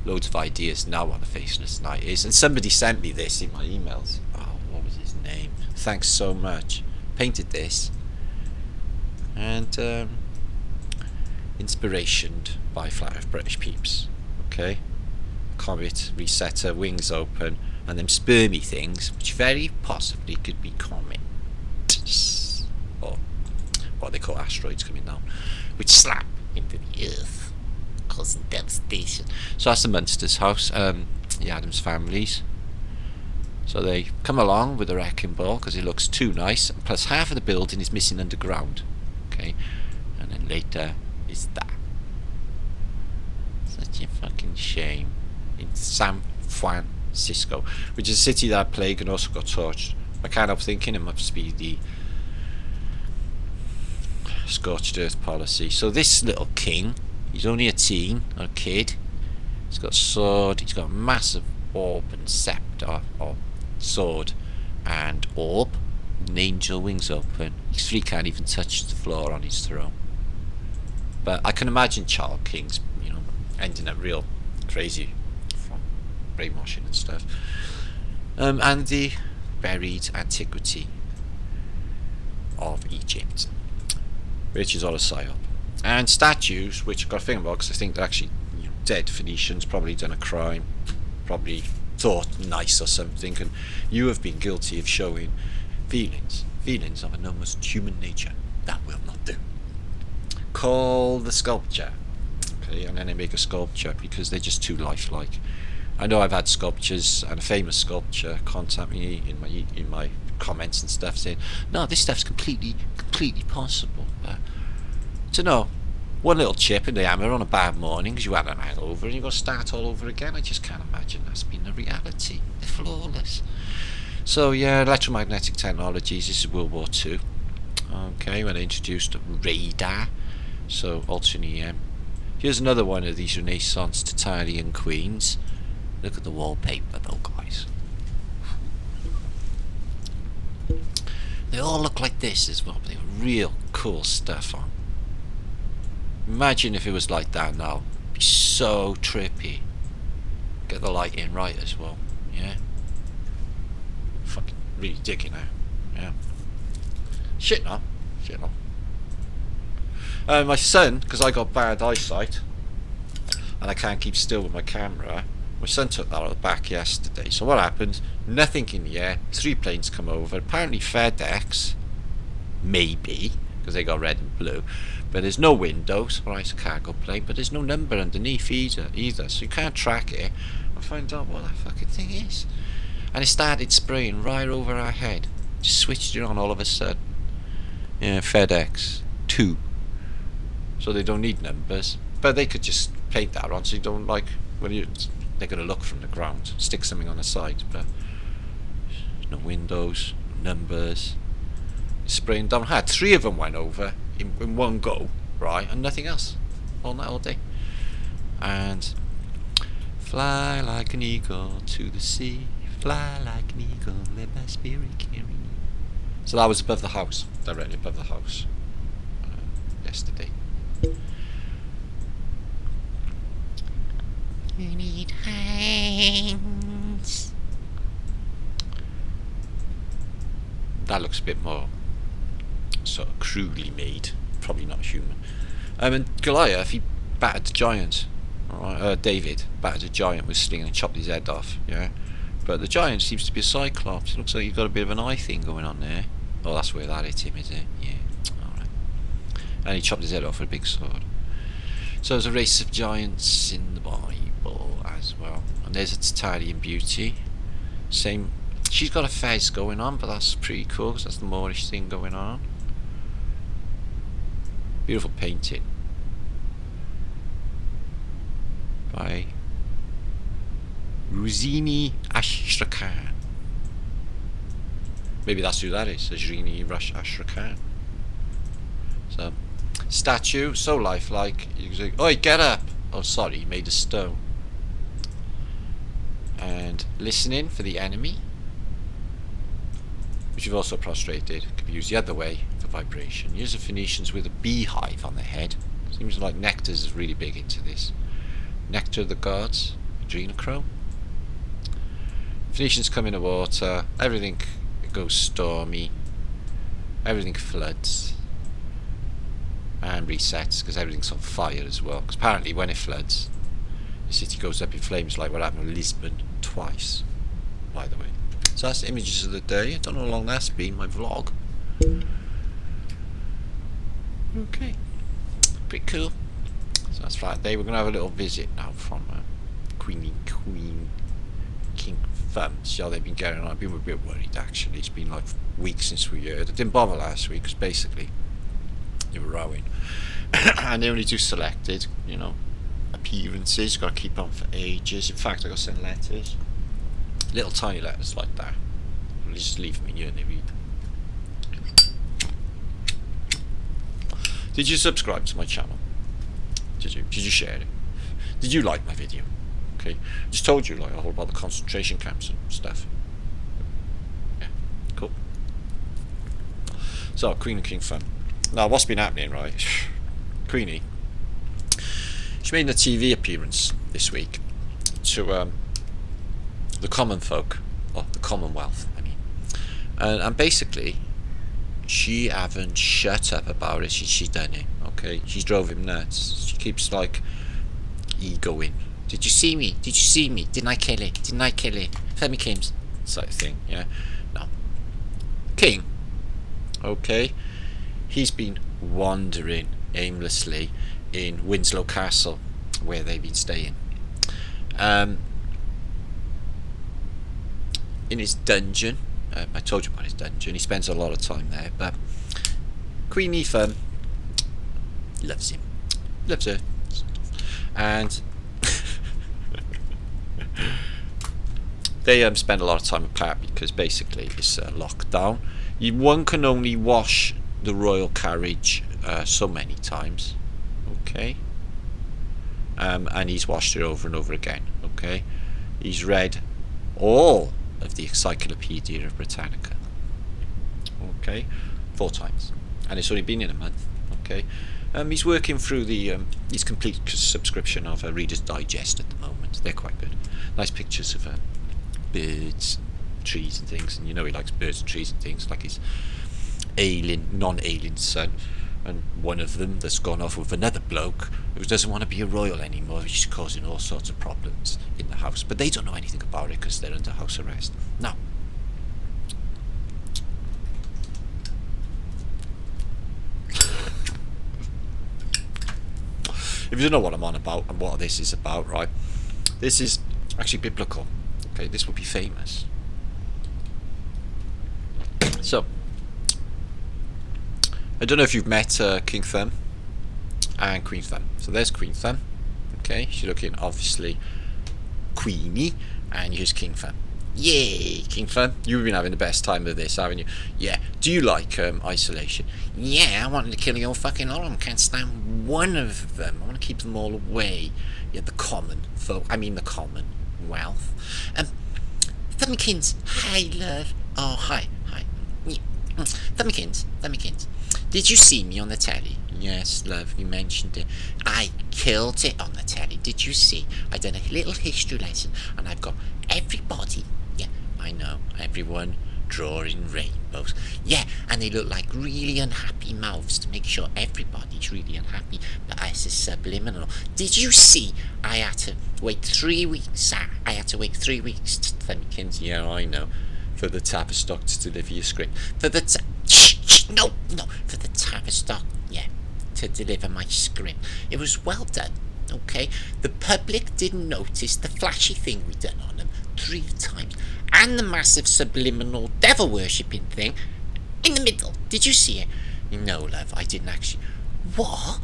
Loads of ideas now what the faceless night is. And somebody sent me this in my emails. Oh, what was his name? Thanks so much. Painted this. And inspirationed by Flat Earth British peeps. Okay? Comet, resetter, wings open, and them spermy things, which very possibly could be comets, or what they call asteroids coming down, which slap into the earth, causing devastation. So that's the Munsters' house, the Adams families. So they come along with the wrecking ball because it looks too nice, and plus half of the building is missing underground. Okay, and then later is that. Such a fucking shame. In San Francisco, which is a city that plagued and also got torched. I can't help thinking it must be the Scorched Earth Policy. So this little king, he's only a teen, a kid. He's got a sword, he's got a massive orb and scepter, or sword and orb, and angel wings open. His feet can't even touch the floor on his throne. But I can imagine child kings, you know, ending up real crazy from brainwashing and stuff. And the buried antiquity of Egypt, which is all a psyop. And statues, which I've got a thing about because I think they're actually, you know, dead Phoenicians, probably done a crime, probably thought nice or something, and you have been guilty of showing feelings of an almost human nature. That will not do. Call the sculpture. Okay, and then they make a sculpture because they're just too lifelike. I know I've had sculptures and a famous sculpture contact me in my comments and stuff saying, no, this stuff's completely possible. But to know, one little chip in the hammer on a bad morning because you had an hangover and you've got to start all over again. I just can't imagine that's been the reality. They're flawless. So yeah, electromagnetic technologies. This is World War II. Okay, when they introduced radar. So alternate EM. Here's another one of these Renaissance Tartarian queens. Look at the wallpaper though, guys. They all look like this as well, but they have real cool stuff on. Imagine if it was like that now. It'd be so trippy. Get the lighting right as well, yeah? Fucking really digging out, yeah. Shit no. My son, because I got bad eyesight and I can't keep still with my camera, my son took that out of the back yesterday. So what happened? Nothing in the air. 3 planes come over. Apparently FedEx, maybe, because they got red and blue. But there's no windows. Right, it's a cargo plane, but there's no number underneath either. So you can't track it and find out what that fucking thing is. And it started spraying right over our head. Just switched it on all of a sudden. Yeah, FedEx 2. So they don't need numbers. But they could just paint that on so you don't like, when they're going to look from the ground, stick something on the side, but no windows, no numbers, spraying down hard. 3 of them went over in one go, right, and nothing else all night, all day. And fly like an eagle to the sea, fly like an eagle, let my spirit carry me. So that was above the house, directly above the house, yesterday. You need hands. That looks a bit more sort of crudely made, probably not human. And Goliath, he battered the giant. David battered a giant with a sling and chopped his head off. Yeah, but the giant seems to be a cyclops. It looks like he's got a bit of an eye thing going on there. Oh, that's where that hit him, is it? Yeah. All right. And he chopped his head off with a big sword. So there's a race of giants in the Bible as well. And there's a Tartarian beauty. Same. She's got a fez going on, but that's pretty cool because that's the Moorish thing going on. Beautiful painting by Ruzini Ashrakan. Maybe that's who that is, Ruzini Ashrakan. So, statue, so lifelike. You can say, "Oi, get up!" Oh, sorry, he made of stone. And listening for the enemy, which you've also prostrated. Could be used the other way for vibration. Use the Phoenicians with a beehive on their head. Seems like Nectar's is really big into this. Nectar of the gods, adrenochrome. Phoenicians come in the water, everything goes stormy, everything floods and resets because everything's on fire as well. Because apparently when it floods, the city goes up in flames, like what happened in Lisbon twice, by the way. So that's the images of the day. I don't know how long that's been, my vlog. Okay, pretty cool. So that's Flatterday. We're going to have a little visit now from Queen King Thumb. See how they've been getting on. I've been a bit worried actually. It's been like weeks since we heard. I didn't bother last week because basically they were rowing. And they only do selected, you know, appearances. Got to keep on for ages. In fact, I got to send letters. Little tiny letters like that. They just leave them in here and they read. Did you subscribe to my channel? Did you share it? Did you like my video? Okay, just told you like a whole about the concentration camps and stuff. Yeah, cool. So Queen and King Thumb. Now what's been happening, right? Queenie, she made a TV appearance this week to the common folk, or the Commonwealth, I mean, and basically she haven't shut up about it. She's done it. Okay, she drove him nuts. She keeps like egoing. Did you see me? Did you see me? Didn't I kill it? Didn't I kill it? Femi Kims, sort of thing. Yeah. No. King. Okay. He's been wandering aimlessly in Winslow Castle, where they've been staying. In his dungeon. I told you about his dungeon. He spends a lot of time there, but Queen Thumb loves him, loves her, and they spend a lot of time apart because basically it's lockdown. One can only wash the royal carriage so many times, okay, and he's washed it over and over again. Okay, he's read all of the Encyclopedia of Britannica, okay, 4 times, and it's only been in a month. Okay, he's working through the his complete subscription of Reader's Digest at the moment. They're quite good, nice pictures of birds, trees and things, and you know he likes birds and trees and things, like his non-alien son, and one of them that's gone off with another bloke who doesn't want to be a royal anymore, which is causing all sorts of problems in the house, but they don't know anything about it because they're under house arrest. Now, if you don't know what I'm on about and what this is about, right, this is actually biblical. Okay, this will be famous. So, I don't know if you've met King Thumb and Queen Thumb. So there's Queen Thumb. Okay, she's looking obviously queeny, and here's King Thumb. Yay, King Thumb, you've been having the best time of this, haven't you? Yeah. Do you like isolation? Yeah, I wanted to kill your fucking lot of them. Can't stand one of them. I want to keep them all away. Yeah, the common folk. I mean the Commonwealth. Thumbkins. Hi, love. Oh, hi. Thumbkins. Did you see me on the telly? Yes, love, you mentioned it. I killed it on the telly. Did you see? I done a little history lesson, and I've got everybody. Yeah, I know. Everyone drawing rainbows. Yeah, and they look like really unhappy mouths to make sure everybody's really unhappy. But it's a subliminal. Did you see I had to wait 3 weeks? I had to wait 3 weeks, Thumbkins. Yeah, I know. For the Tavistock to deliver your script. For the for the Tavistock, yeah, to deliver my script. It was well done, okay? The public didn't notice the flashy thing we done on them 3 times. And the massive subliminal devil worshipping thing in the middle. Did you see it? No, love, I didn't actually. What?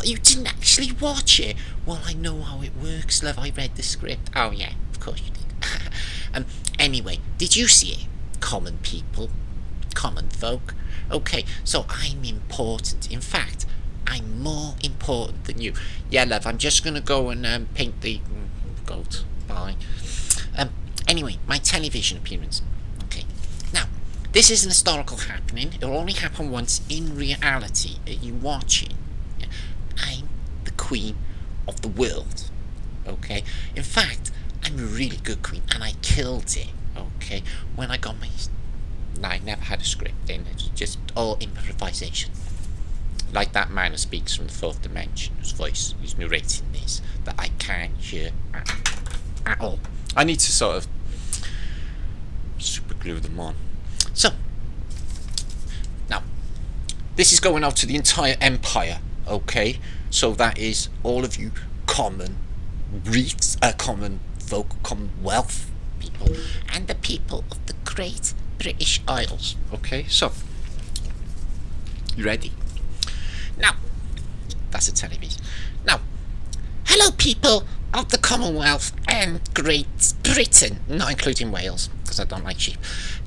You didn't actually watch it? Well, I know how it works, love. I read the script. Oh, yeah, of course you did. Anyway, did you see it? Common people, common folk. Okay, so I'm important. In fact, I'm more important than you. Yeah, love, I'm just going to go and paint the goat. Bye. Anyway, my television appearance. Okay, now, this is an historical happening. It'll only happen once in reality. Are you watching? I'm the queen of the world. Okay? In fact, I'm a really good queen, and I killed it. Okay? When I got my... No, I never had a script in. It's just all improvisation. Like that man who speaks from the 4th dimension, whose voice is narrating this, that I can't hear at all. I need to sort of super glue them on. So, now, this is going out to the entire empire, okay? So that is all of you common common folk, commonwealth people, and the people of the Great British Isles. Okay, so, you ready? Now, that's a television. Now, hello people of the Commonwealth and Great Britain, not including Wales, because I don't like sheep,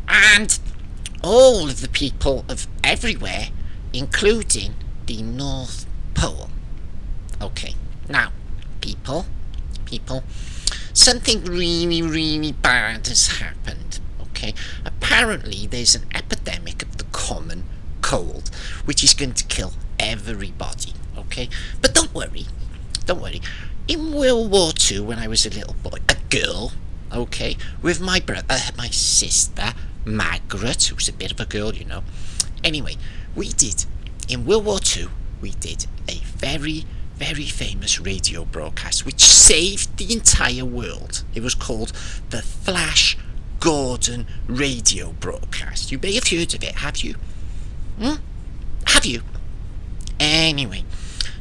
and all of the people of everywhere, including the North Pole. Okay, now, people, something really, really bad has happened, okay? Apparently, there's an epidemic of the common cold, which is going to kill everybody, okay? But don't worry. In World War II, when I was a little boy, a girl, okay, with my brother, my sister, Margaret, who's a bit of a girl, you know. Anyway, in World War II, we did a very, very famous radio broadcast, which saved the entire world. It was called the Flash Gordon radio broadcast. You may have heard of it, have you? Have you? Anyway,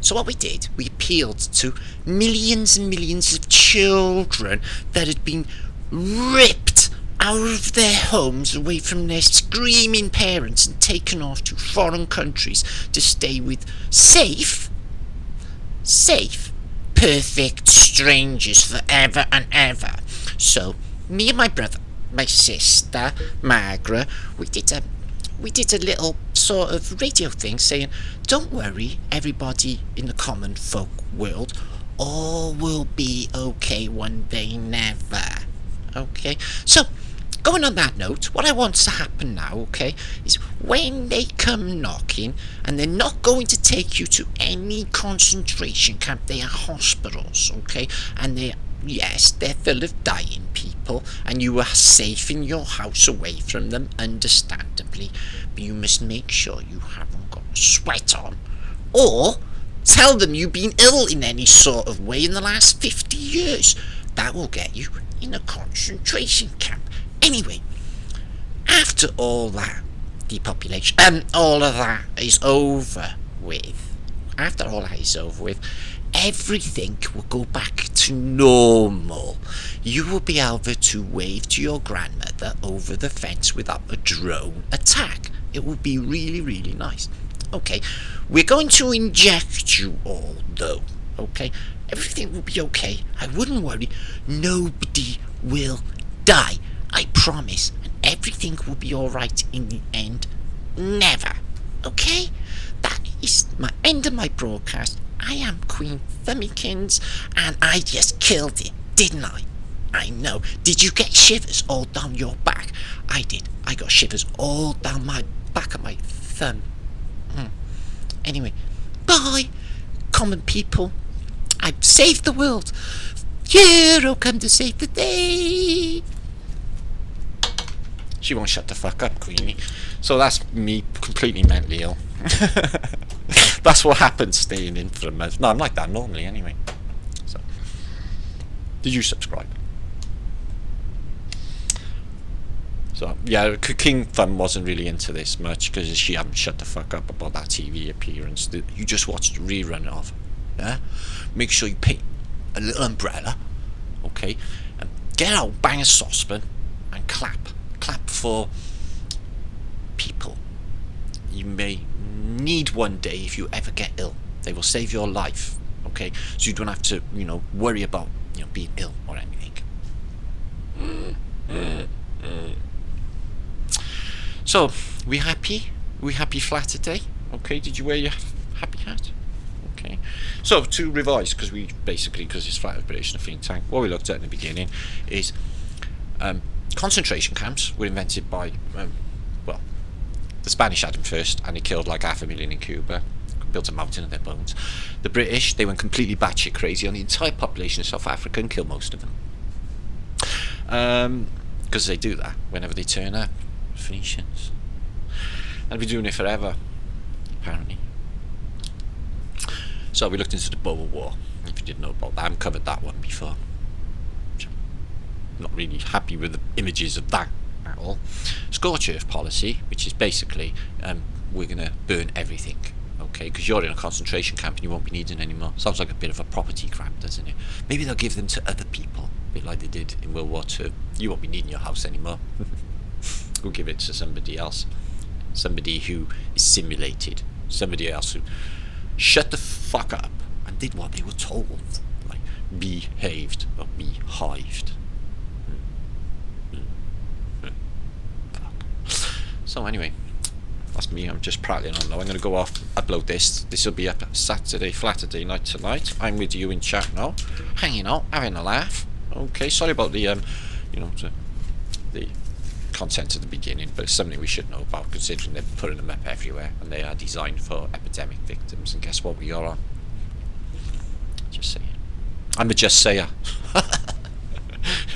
so what we did, we appealed to millions and millions of children that had been ripped out of their homes, away from their screaming parents, and taken off to foreign countries to stay with safe, perfect strangers forever and ever. So, me and my brother, my sister, Margaret, we did a little sort of radio thing saying, don't worry, everybody in the common folk world, all will be okay one day, never. Okay? So, going on that note, what I want to happen now, okay, is when they come knocking, and they're not going to take you to any concentration camp, they are hospitals, okay, and yes, they're full of dying people, and you are safe in your house away from them, understandably, but you must make sure you haven't got sweat on, or tell them you've been ill in any sort of way in the last 50 years. That will get you in a concentration camp. Anyway, after all that depopulation, all of that is over with, everything will go back to normal. You will be able to wave to your grandmother over the fence without a drone attack. It will be really, really nice. Okay, we're going to inject you all, though. Okay, everything will be okay. I wouldn't worry. Nobody will die. I promise. And everything will be alright in the end. Never. Okay? That is my end of my broadcast. I am Queen Thumbkins, and I just killed it, didn't I? I know. Did you get shivers all down your back? I did. I got shivers all down my back of my thumb. Anyway, bye, common people. I've saved the world. Hero come to save the day. She won't shut the fuck up, Queenie. So that's me completely mentally ill. That's what happens staying in for a month. No, I'm like that normally anyway. So, did you subscribe? So yeah, King Thumb wasn't really into this much because she hadn't shut the fuck up about that TV appearance that you just watched a rerun of. Yeah? Make sure you paint a little umbrella, okay? And get out, bang a saucepan, and clap. Clap for people you may need one day if you ever get ill. They will save your life, okay? So you don't have to, worry about, being ill or anything. So, we happy? We happy Flatterday? Okay, did you wear your happy hat? Okay. So, to revise, because it's Flat Earth British and a think tank, what we looked at in the beginning is concentration camps were invented by, the Spanish had them first, and they killed like 500,000 in Cuba, built a mountain of their bones. The British, they went completely batshit crazy on the entire population of South Africa and killed most of them. Because they do that whenever they turn up. Phoenicians. And they've been doing it forever, apparently. So we looked into the Boer War, if you didn't know about that. I haven't covered that one before. Not really happy with the images of that at all. Scorched Earth Policy, which is basically we're going to burn everything, okay, because you're in a concentration camp and you won't be needing any more. Sounds like a bit of a property grab, doesn't it? Maybe they'll give them to other people, a bit like they did in World War II. You won't be needing your house anymore. We'll give it to somebody else. Somebody who is simulated. Somebody else who shut the fuck up and did what they were told. Like, behaved or behived. So anyway, that's me. I'm just prattling on now. I'm going to go off, upload this. This will be up Saturday, Flatterday night tonight. I'm with you in chat now, hanging out, having a laugh. Okay, sorry about the the content at the beginning, but it's something we should know about considering they're putting them up everywhere and they are designed for epidemic victims. And guess what we are on? Just saying. I'm a just sayer.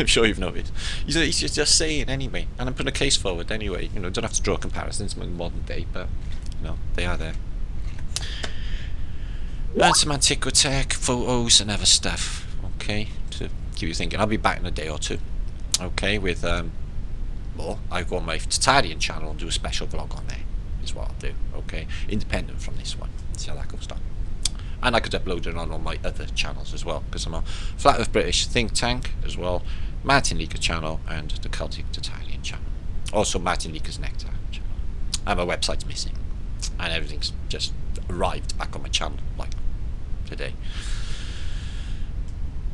I'm sure you've noticed. He's just saying anyway, and I'm putting a case forward anyway. Don't have to draw comparisons with modern day, but they are there. And some antiquitech photos and other stuff. Okay, to keep you thinking. I'll be back in a day or two. Okay, with I go on my Tartarian channel and do a special vlog on there. Is what I'll do. Okay, independent from this one. See how that goes down. And I could upload it on all my other channels as well, because I'm a Flat Earth British think tank as well, Martin Leedtke channel, and the Celtic Tartarian channel. Also Martin Leedtke's Nectar channel. And my website's missing, and everything's just arrived back on my channel like today.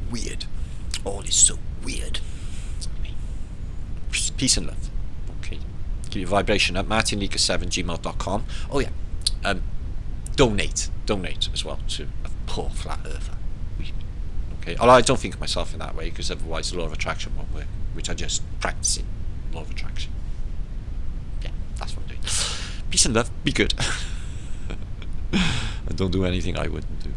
Weird. All is so weird. Peace and love. Okay. Give your vibration up. martinleedtke7gmail.com. Oh yeah. Donate as well to a poor flat earther. Okay, although I don't think of myself in that way, because otherwise the law of attraction won't work, which I just practice in law of attraction. Yeah, that's what I'm doing. Peace and love. Be good. And don't do anything I wouldn't do.